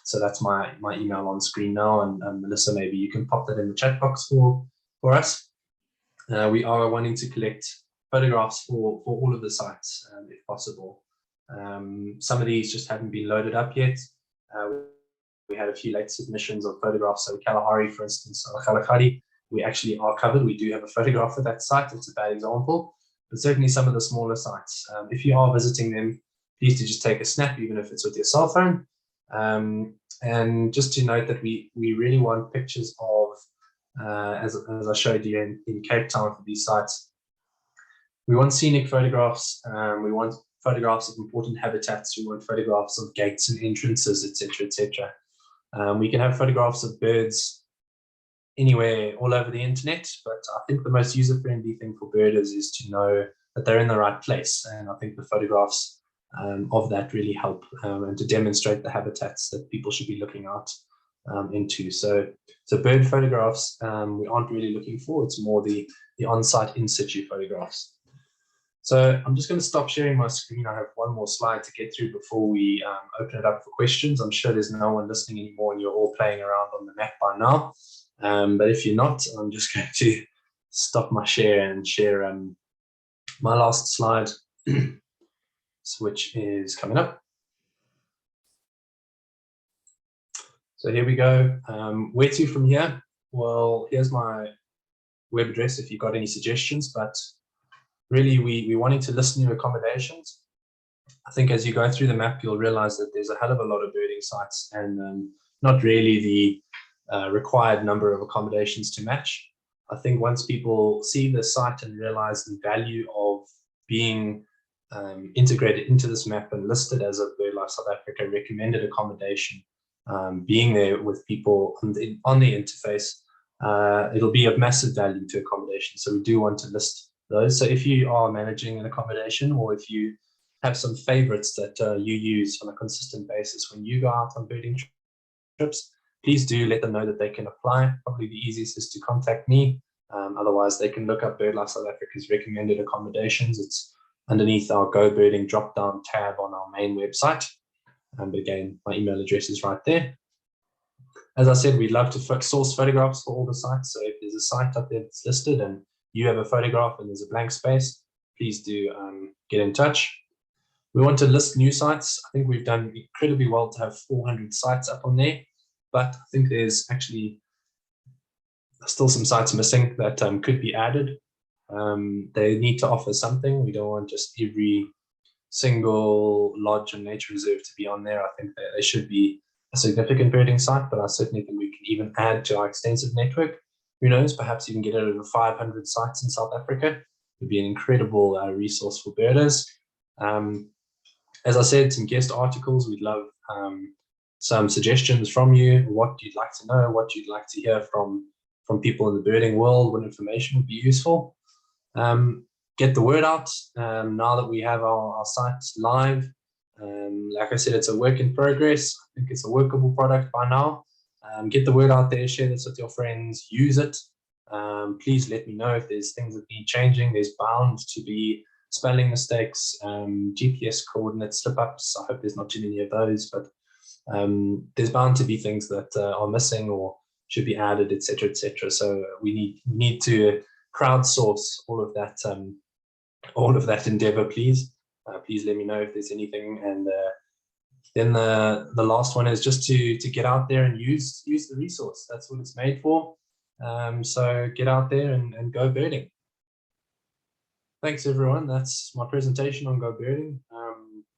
So that's my email on screen now, and Melissa, maybe you can pop that in the chat box for us. We are wanting to collect photographs for all of the sites, if possible. Some of these just haven't been loaded up yet. We had a few late submissions of photographs. So Kalahari, for instance, or Khalakari, we actually are covered. We do have a photograph of that site. It's a bad example, but certainly some of the smaller sites. If you are visiting them, please do just take a snap, even if it's with your cell phone. And just to note that we really want pictures of, as I showed you in Cape Town for these sites, we want scenic photographs. We want photographs of important habitats. We want photographs of gates and entrances, etc., etc. We can have photographs of birds anywhere, all over the internet, but I think the most user-friendly thing for birders is to know that they're in the right place. And I think the photographs of that really help, and to demonstrate the habitats that people should be looking out into. So bird photographs we aren't really looking for. It's more the on-site in situ photographs. So I'm just going to stop sharing my screen. I have one more slide to get through before we open it up for questions. I'm sure there's no one listening anymore and you're all playing around on the map by now. But if you're not, I'm just going to stop my share and share my last slide, which is coming up. So here we go. Where to from here? Well, here's my web address if you've got any suggestions, but really we're wanting to list new accommodations. I think as you go through the map, you'll realize that there's a hell of a lot of birding sites and not really the required number of accommodations to match. I think once people see the site and realize the value of being integrated into this map and listed as a BirdLife South Africa recommended accommodation, being there with people on the interface, it'll be of massive value to accommodation. So we do want to list those. So if you are managing an accommodation, or if you have some favorites that you use on a consistent basis when you go out on birding trips, please do let them know that they can apply. Probably the easiest is to contact me. Otherwise, they can look up BirdLife South Africa's recommended accommodations. It's underneath our GoBirding drop-down tab on our main website. But again, my email address is right there. As I said, we'd love to source photographs for all the sites. So if there's a site up there that's listed and you have a photograph and there's a blank space, please do get in touch. We want to list new sites. I think we've done incredibly well to have 400 sites up on there, but I think there's actually still some sites missing that could be added. They need to offer something. We don't want just every single lodge and nature reserve to be on there. I think that they should be a significant birding site, but I certainly think we can even add to our extensive network. Who knows, perhaps even get it over 500 sites in South Africa. It would be an incredible resource for birders. As I said, some guest articles. We'd love some suggestions from you, what you'd like to know, what you'd like to hear from people in the birding world, what information would be useful. Get the word out now that we have our sites live. Like I said, it's a work in progress. I think it's a workable product by now. Get the word out there, share this with your friends, use it. Please let me know if there's things that need changing. There's bound to be spelling mistakes, GPS coordinate slip-ups. I hope there's not too many of those, but there's bound to be things that are missing or should be added, etc., etc. So we need to crowdsource all of that endeavor, please. Please let me know if there's anything. And then the last one is just to get out there and use the resource. That's what it's made for. So get out there and go birding. Thanks, everyone. That's my presentation on GoBirding.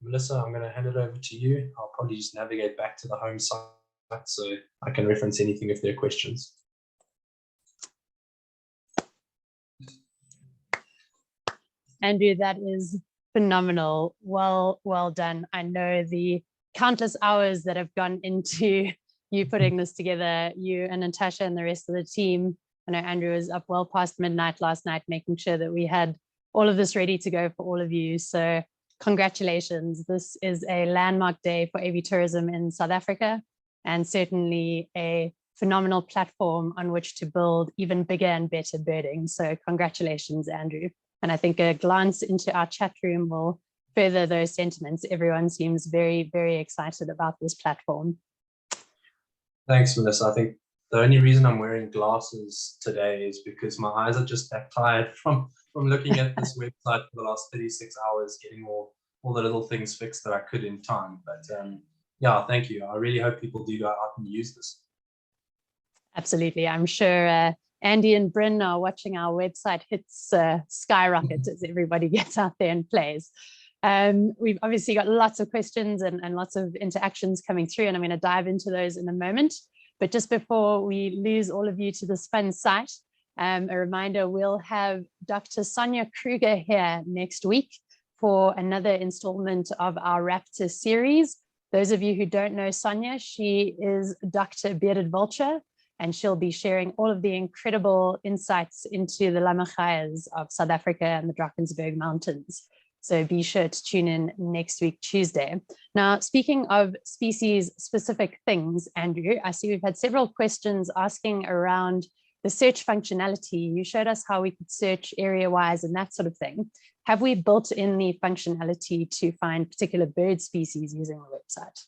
Melissa, I'm going to hand it over to you. I'll probably just navigate back to the home site so I can reference anything if there are questions. Andrew, that is phenomenal. Well done. I know the countless hours that have gone into you putting this together, you and Natasha and the rest of the team. I know Andrew was up well past midnight last night, making sure that we had all of this ready to go for all of you. So congratulations. This is a landmark day for Avitourism in South Africa, and certainly a phenomenal platform on which to build even bigger and better birding. So congratulations, Andrew. And I think a glance into our chat room will further those sentiments. Everyone seems very, very excited about this platform. Thanks, Melissa. I think the only reason I'm wearing glasses today is because my eyes are just that tired from looking at this website for the last 36 hours, getting all the little things fixed that I could in time. But yeah, thank you. I really hope people do go out and use this. Absolutely. I'm sure Andy and Bryn are watching our website hits skyrocket as everybody gets out there and plays. We've obviously got lots of questions and lots of interactions coming through, and I'm going to dive into those in a moment. But just before we lose all of you to this fun site, a reminder, we'll have Dr. Sonia Kruger here next week for another installment of our Raptor series. Those of you who don't know Sonia, she is Dr. Bearded Vulture, and she'll be sharing all of the incredible insights into the Lammergeiers of South Africa and the Drakensberg Mountains. So be sure to tune in next week, Tuesday. Now, speaking of species-specific things, Andrew, I see we've had several questions asking around the search functionality. You showed us how we could search area-wise and that sort of thing. Have we built in the functionality to find particular bird species using the website?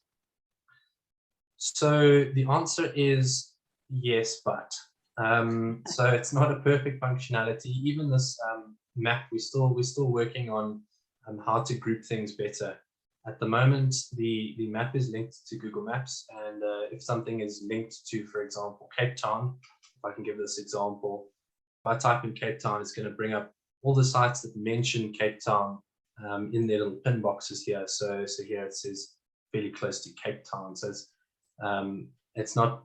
So the answer is yes, but so it's not a perfect functionality. Even this map, we're still working on how to group things better. At the moment, the map is linked to Google Maps, and if something is linked to, for example, Cape Town, if I can give this example, if I type in Cape Town, it's going to bring up all the sites that mention Cape Town in their little pin boxes here. So here it says fairly close to Cape Town. So it's not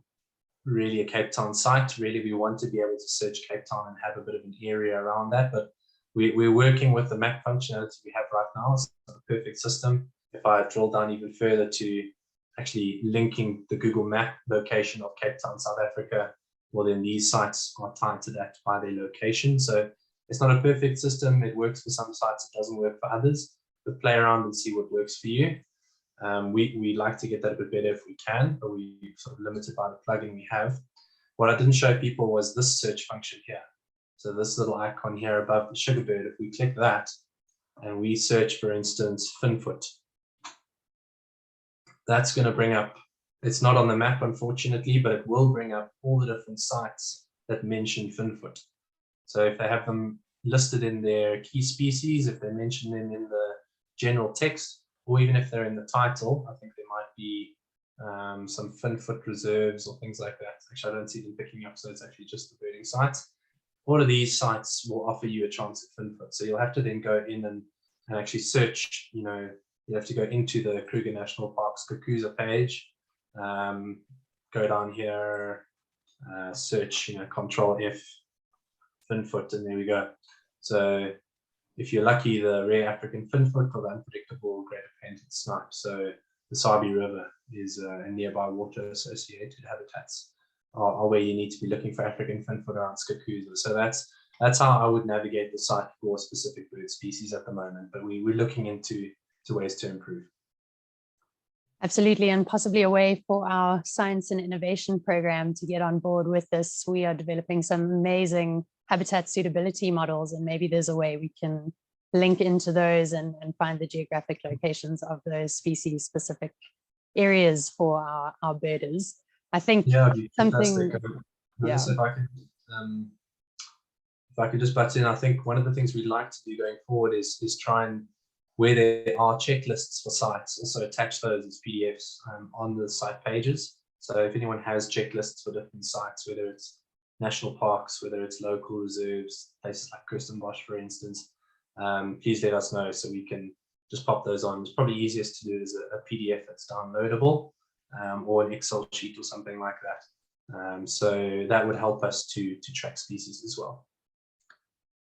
really a Cape Town site. Really, we want to be able to search Cape Town and have a bit of an area around that, but we're working with the map functionality we have right now. It's not a perfect system. If I drill down even further to actually linking the Google Map location of Cape Town, South Africa, well, then these sites are tied to that by their location. So it's not a perfect system. It works for some sites, it doesn't work for others, but play around and see what works for you. We like to get that a bit better if we can, but we're sort of limited by the plugin we have. What I didn't show people was this search function here. So this little icon here above the sugar bird, if we click that and we search, for instance, finfoot, that's going to bring up, it's not on the map, unfortunately, but it will bring up all the different sites that mention finfoot. So if they have them listed in their key species, if they mention them in the general text, or even if they're in the title, I think there might be some finfoot reserves or things like that. Actually, I don't see them picking up, so it's actually just the birding sites. All of these sites will offer you a chance at finfoot. So you'll have to then go in and actually search, you have to go into the Kruger National Park's Kakuza page, go down here, search, Control F, finfoot, and there we go. So if you're lucky, the rare African finfoot or the unpredictable greater painted snipe. So the Sabi River is a nearby water associated habitats are where you need to be looking for African finfoot around Skakuza. So that's how I would navigate the site for specific bird species at the moment. But we're looking into ways to improve. Absolutely, and possibly a way for our science and innovation program to get on board with this. We are developing some amazing habitat suitability models, and maybe there's a way we can link into those and find the geographic locations of those species specific areas for our birders. I think something, Melissa, if I could just butt in, I think one of the things we'd like to do going forward is try and, where there are checklists for sites, also attach those as PDFs on the site pages. So if anyone has checklists for different sites, whether it's national parks, whether it's local reserves, places like Kirstenbosch, for instance, please let us know so we can just pop those on. It's probably easiest to do as a PDF that's downloadable, or an Excel sheet or something like that. So that would help us to track species as well.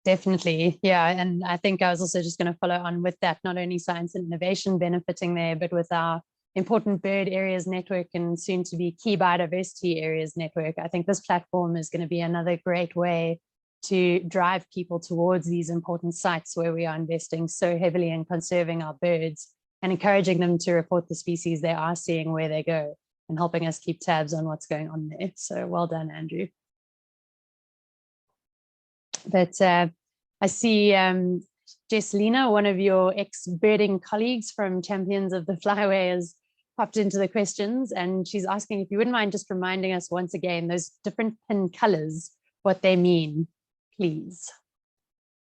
Definitely, yeah. And I think I was also just going to follow on with that, not only science and innovation benefiting there, but with our important bird areas network and soon to be key biodiversity areas network. I think this platform is going to be another great way to drive people towards these important sites where we are investing so heavily in conserving our birds and encouraging them to report the species they are seeing where they go and helping us keep tabs on what's going on there. So well done, Andrew. But I see Jesselina, one of your ex-birding colleagues from Champions of the Flyway, has popped into the questions, and she's asking if you wouldn't mind just reminding us once again those different pin colors, what they mean, please.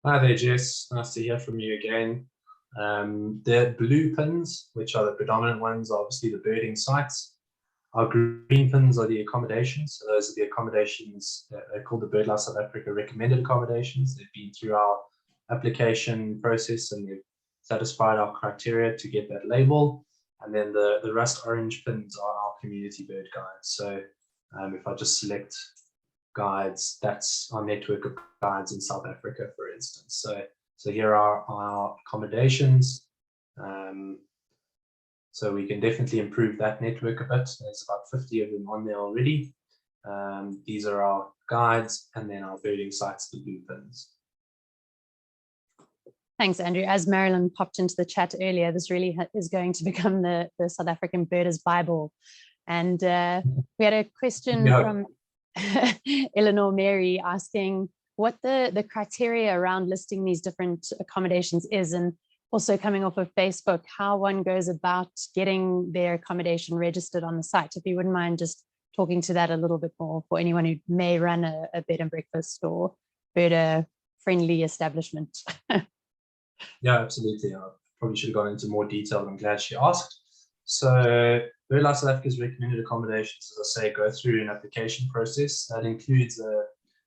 Hi there, Jess. Nice to hear from you again. The blue pins, which are the predominant ones, are obviously the birding sites. Our green pins are the accommodations. So those are the accommodations that are called the BirdLife South Africa recommended accommodations. They've been through our application process and they've satisfied our criteria to get that label. And then the rust orange pins are our community bird guides. So if I just select guides, that's our network of guides in South Africa, for instance. So here are our accommodations. So we can definitely improve that network a bit. There's about 50 of them on there already. These are our guides, and then our birding sites, the blue pins. Thanks, Andrew. As Marilyn popped into the chat earlier, this really is going to become the South African Birders Bible. And we had a question from Eleanor Mary asking what the criteria around listing these different accommodations is, and also coming off of Facebook, how one goes about getting their accommodation registered on the site. If you wouldn't mind just talking to that a little bit more for anyone who may run a bed and breakfast or birder-friendly establishment. Yeah, absolutely. I probably should have gone into more detail. I'm glad she asked. So BirdLife South Africa's recommended accommodations, as I say, go through an application process. That includes a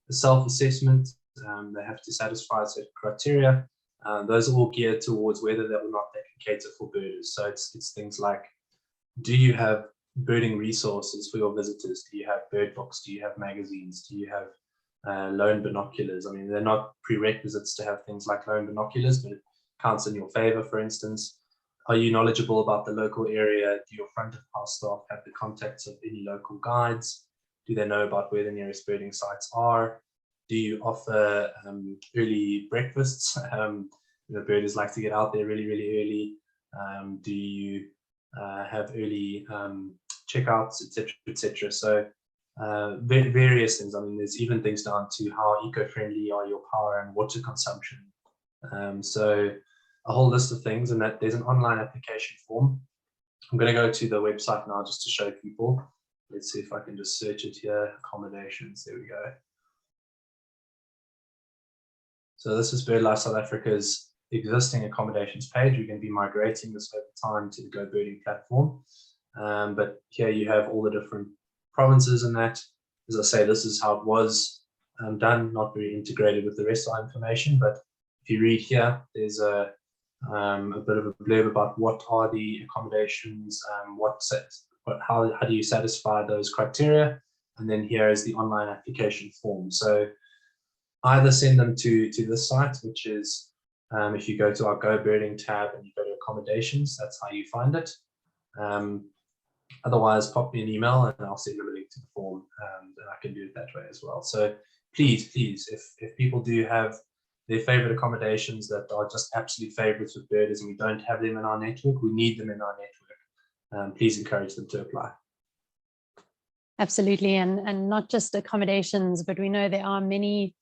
self-assessment. They have to satisfy certain criteria. Those are all geared towards whether or not they can cater for birders. So it's things like, do you have birding resources for your visitors? Do you have bird books? Do you have magazines? Do you have loan binoculars? I mean, they're not prerequisites to have things like loan binoculars, but it counts in your favor, for instance. Are you knowledgeable about the local area? Do your front of house staff have the contacts of any local guides? Do they know about where the nearest birding sites are? Do you offer early breakfasts? Birders like to get out there really, really early. Do you have early checkouts, etc., etc.? So various things. I mean, there's even things down to how eco-friendly are your power and water consumption. So a whole list of things, and that there's an online application form. I'm going to go to the website now just to show people. Let's see if I can just search it here. Accommodations. There we go. So this is BirdLife South Africa's existing accommodations page. We're going to be migrating this over time to the GoBirding platform. But here you have all the different provinces in that. As I say, this is how it was done, not very integrated with the rest of our information. But if you read here, there's a bit of a blurb about what are the accommodations, how do you satisfy those criteria, and then here is the online application form. So either send them to this site, which is if you go to our GoBirding tab and you go to accommodations, that's how you find it. Otherwise, pop me an email and I'll send them a link to the form, and I can do it that way as well. So please, if people do have their favorite accommodations that are just absolute favorites with birders and we don't have them in our network, we need them in our network. Please encourage them to apply. Absolutely, and not just accommodations, but we know there are many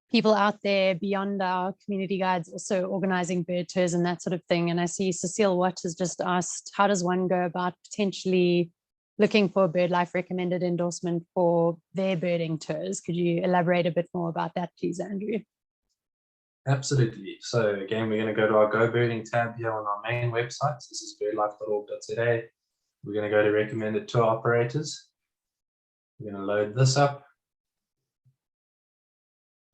people out there beyond our community guides also organizing bird tours and that sort of thing. And I see Cecile Watt has just asked, how does one go about potentially looking for a BirdLife recommended endorsement for their birding tours? Could you elaborate a bit more about that, please, Andrew? Absolutely. So again, we're going to go to our GoBirding tab here on our main website. This is birdlife.org.za. We're going to go to recommended tour operators. We're going to load this up.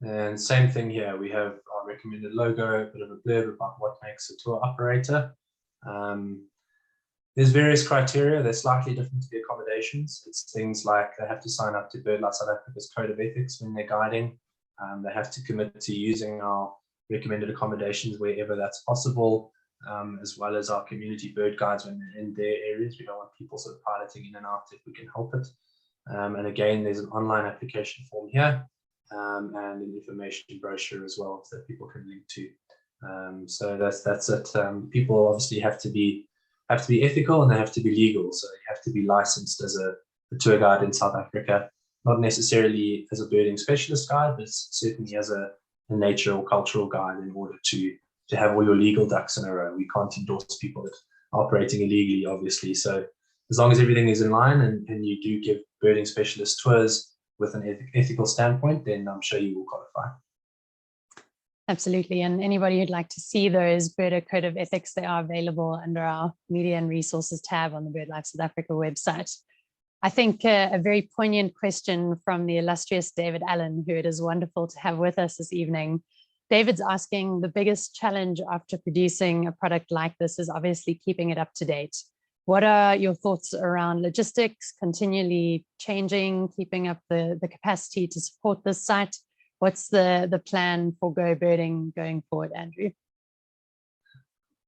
And same thing here. We have our recommended logo, a bit of a blurb about what makes a tour operator. There's various criteria. They're slightly different to the accommodations. It's things like they have to sign up to BirdLife South Africa's Code of Ethics when they're guiding. They have to commit to using our recommended accommodations wherever that's possible, as well as our community bird guides when they're in their areas. We don't want people sort of piloting in and out if we can help it. And again, there's an online application form here, and an information brochure as well that people can link to. So that's it. People obviously have to be ethical and they have to be legal. So you have to be licensed as a tour guide in South Africa, not necessarily as a birding specialist guide, but certainly as a nature or cultural guide in order to have all your legal ducks in a row. We can't endorse people that are operating illegally, obviously. So as long as everything is in line and you do give birding specialist tours with an ethical standpoint, then I'm sure you will qualify. Absolutely. And anybody who'd like to see those Birder Code of Ethics, they are available under our Media and Resources tab on the BirdLife South Africa website. I think a very poignant question from the illustrious David Allen, who it is wonderful to have with us this evening. David's asking, the biggest challenge after producing a product like this is obviously keeping it up to date. What are your thoughts around logistics, continually changing, keeping up the capacity to support this site? What's the plan for GoBirding going forward, Andrew?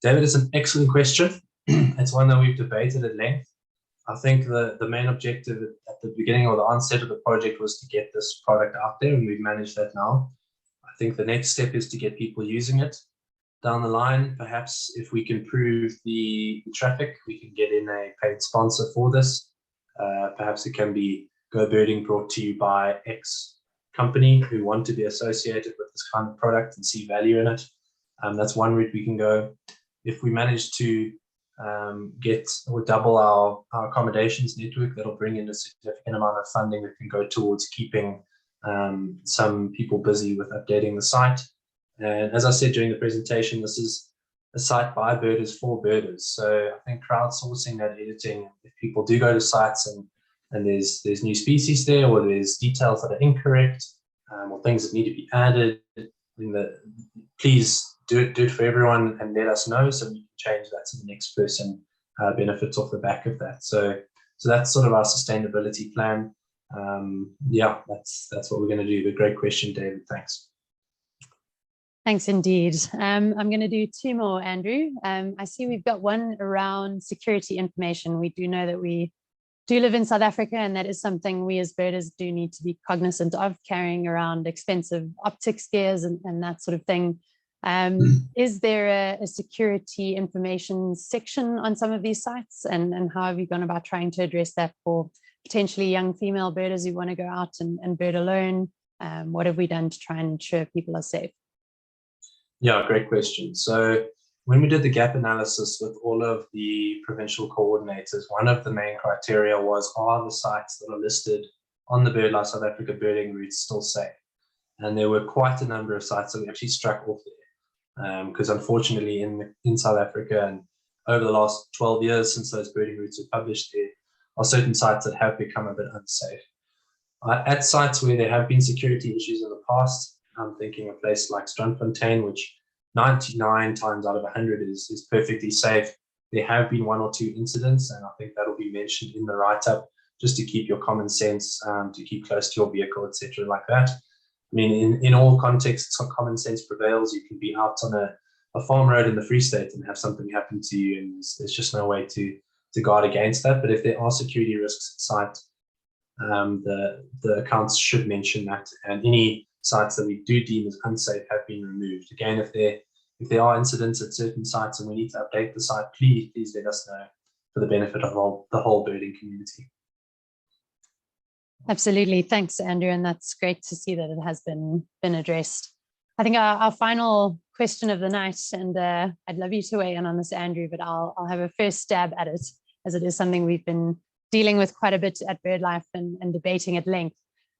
David, it's an excellent question. It's one that we've debated at length. I think the main objective at the beginning or the onset of the project was to get this product out there, and we've managed that now. I think the next step is to get people using it. down the line, perhaps if we can prove the traffic, we can get in a paid sponsor for this. Perhaps it can be GoBirding brought to you by X company who want to be associated with this kind of product and see value in it. That's one route we can go. If we manage to get or double our accommodations network, that'll bring in a significant amount of funding that can go towards keeping some people busy with updating the site. And as I said during the presentation, this is a site by birders for birders. So I think crowdsourcing that editing, if people do go to sites and there's new species there, or there's details that are incorrect, or things that need to be added, please do it for everyone and let us know so we can change that so the next person benefits off the back of that. So that's sort of our sustainability plan. Yeah, that's what we're going to do. But great question, David. Thanks. Thanks indeed. I'm going to do two more, Andrew. I see we've got one around security information. We do know that we do live in South Africa, and that is something we as birders do need to be cognizant of, carrying around expensive optics gears and that sort of thing. Is there a security information section on some of these sites, and how have you gone about trying to address that for potentially young female birders who want to go out and bird alone? What have we done to try and ensure people are safe? Yeah, great question. So when we did the gap analysis with all of the provincial coordinators, one of the main criteria was, are the sites that are listed on the BirdLife South Africa birding routes still safe? And there were quite a number of sites that we actually struck off there. Because unfortunately in South Africa, and over the last 12 years since those birding routes were published, there are certain sites that have become a bit unsafe. At sites where there have been security issues in the past, I'm thinking a place like Strandfontein, which 99 times out of 100 is perfectly safe. There have been one or two incidents, and I think that'll be mentioned in the write-up, just to keep your common sense, to keep close to your vehicle, etc., like that. I mean, in all contexts, common sense prevails. You can be out on a farm road in the Free State and have something happen to you, and there's just no way to guard against that. But if there are security risks at site, the accounts should mention that, and any sites that we do deem as unsafe have been removed. Again, if there are incidents at certain sites and we need to update the site, please let us know for the benefit of the whole birding community. Absolutely. Thanks, Andrew. And that's great to see that it has been addressed. I think our final question of the night, and I'd love you to weigh in on this, Andrew, but I'll have a first stab at it, as it is something we've been dealing with quite a bit at BirdLife and debating at length.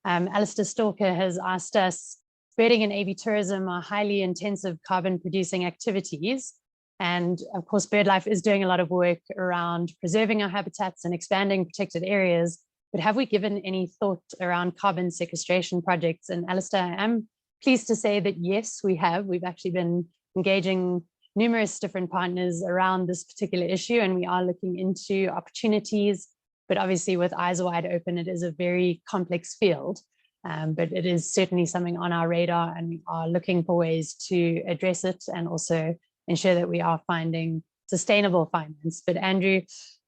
Alistair Stalker has asked us, birding and Avitourism are highly intensive carbon producing activities. And of course, BirdLife is doing a lot of work around preserving our habitats and expanding protected areas. But have we given any thought around carbon sequestration projects? And Alistair, I am pleased to say that yes, we have. We've actually been engaging numerous different partners around this particular issue, and we are looking into opportunities. But obviously, with eyes wide open, it is a very complex field, but it is certainly something on our radar, and we are looking for ways to address it and also ensure that we are finding sustainable finance. But Andrew,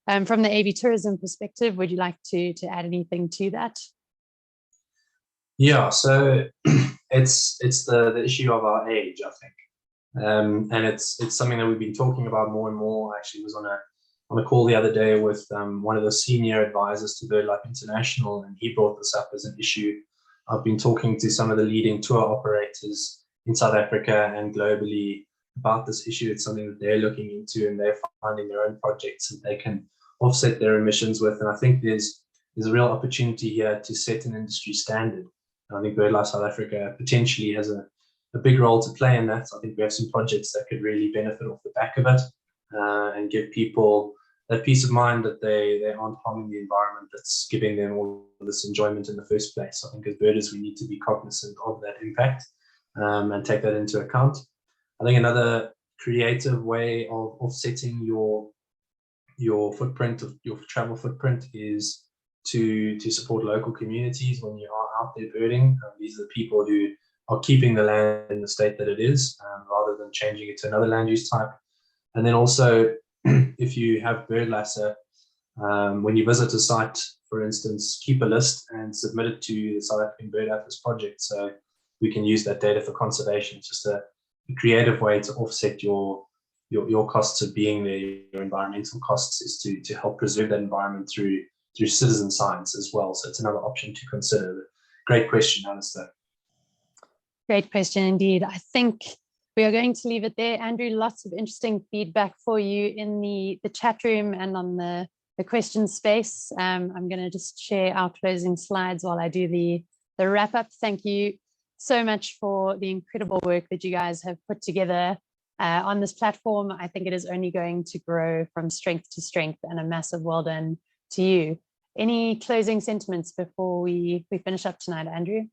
from the Avitourism perspective, would you like to add anything to that? Yeah, so it's the issue of our age, I think, and it's something that we've been talking about more and more. I actually was on a call the other day with one of the senior advisors to BirdLife International, and he brought this up as an issue. I've been talking to some of the leading tour operators in South Africa and globally about this issue. It's something that they're looking into, and they're finding their own projects that they can offset their emissions with. And I think there's a real opportunity here to set an industry standard. And I think BirdLife South Africa potentially has a big role to play in that. I think we have some projects that could really benefit off the back of it, and give people that peace of mind that they aren't harming the environment that's giving them all this enjoyment in the first place. I think as birders, we need to be cognizant of that impact, and take that into account. I think another creative way of offsetting your footprint, of your travel footprint, is to support local communities when you are out there birding. These are the people who are keeping the land in the state that it is, rather than changing it to another land use type. And then also, if you have BirdLife SA, when you visit a site, for instance, keep a list and submit it to the South African Bird Atlas project, so we can use that data for conservation. It's just a a creative way to offset your costs of being there, your environmental costs, is to help preserve that environment through citizen science as well. So it's another option to consider. Great question, Alistair. Great question indeed. I think we are going to leave it there. Andrew, lots of interesting feedback for you in the chat room and on the question space. I'm going to just share our closing slides while I do the wrap up. Thank you so much for the incredible work that you guys have put together on this platform. I think it is only going to grow from strength to strength, and a massive well done to you. Any closing sentiments before we finish up tonight, Andrew?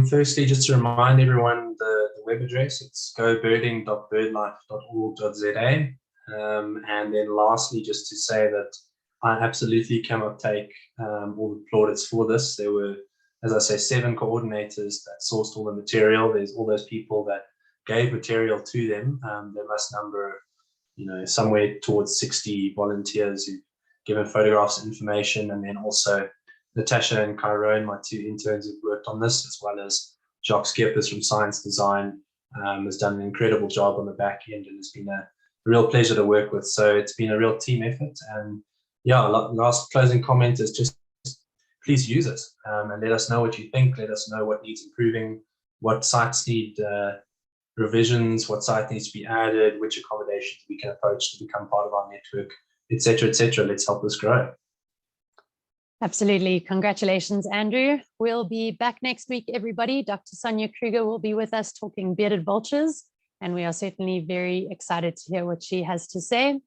Firstly, just to remind everyone the web address, it's gobirding.birdlife.org.za. And then lastly, just to say that I absolutely cannot take all the plaudits for this. There were, as I say, 7 coordinators that sourced all the material. There's all those people that gave material to them. They must number, somewhere towards 60 volunteers who've given photographs and information, and then also Natasha and Kyrone, my 2 interns who've worked on this, as well as Jacques Skeppers from Science Design, has done an incredible job on the back end, and it's been a real pleasure to work with. So it's been a real team effort. And yeah, last closing comment is just please use it, and let us know what you think. Let us know what needs improving, what sites need revisions, what site needs to be added, which accommodations we can approach to become part of our network, etc., etc. Let's help this grow. Absolutely. Congratulations, Andrew. We'll be back next week, everybody. Dr. Sonia Kruger will be with us talking bearded vultures, and we are certainly very excited to hear what she has to say.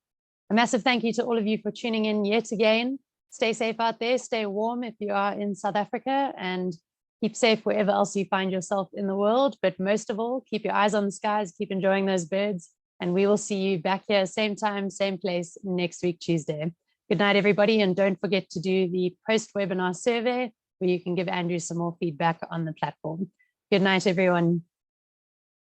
A massive thank you to all of you for tuning in yet again. Stay safe out there, stay warm if you are in South Africa, and keep safe wherever else you find yourself in the world. But most of all, keep your eyes on the skies, keep enjoying those birds, and we will see you back here, same time, same place, next week, Tuesday. Good night, everybody, and don't forget to do the post-webinar survey where you can give Andrew some more feedback on the platform. Good night, everyone.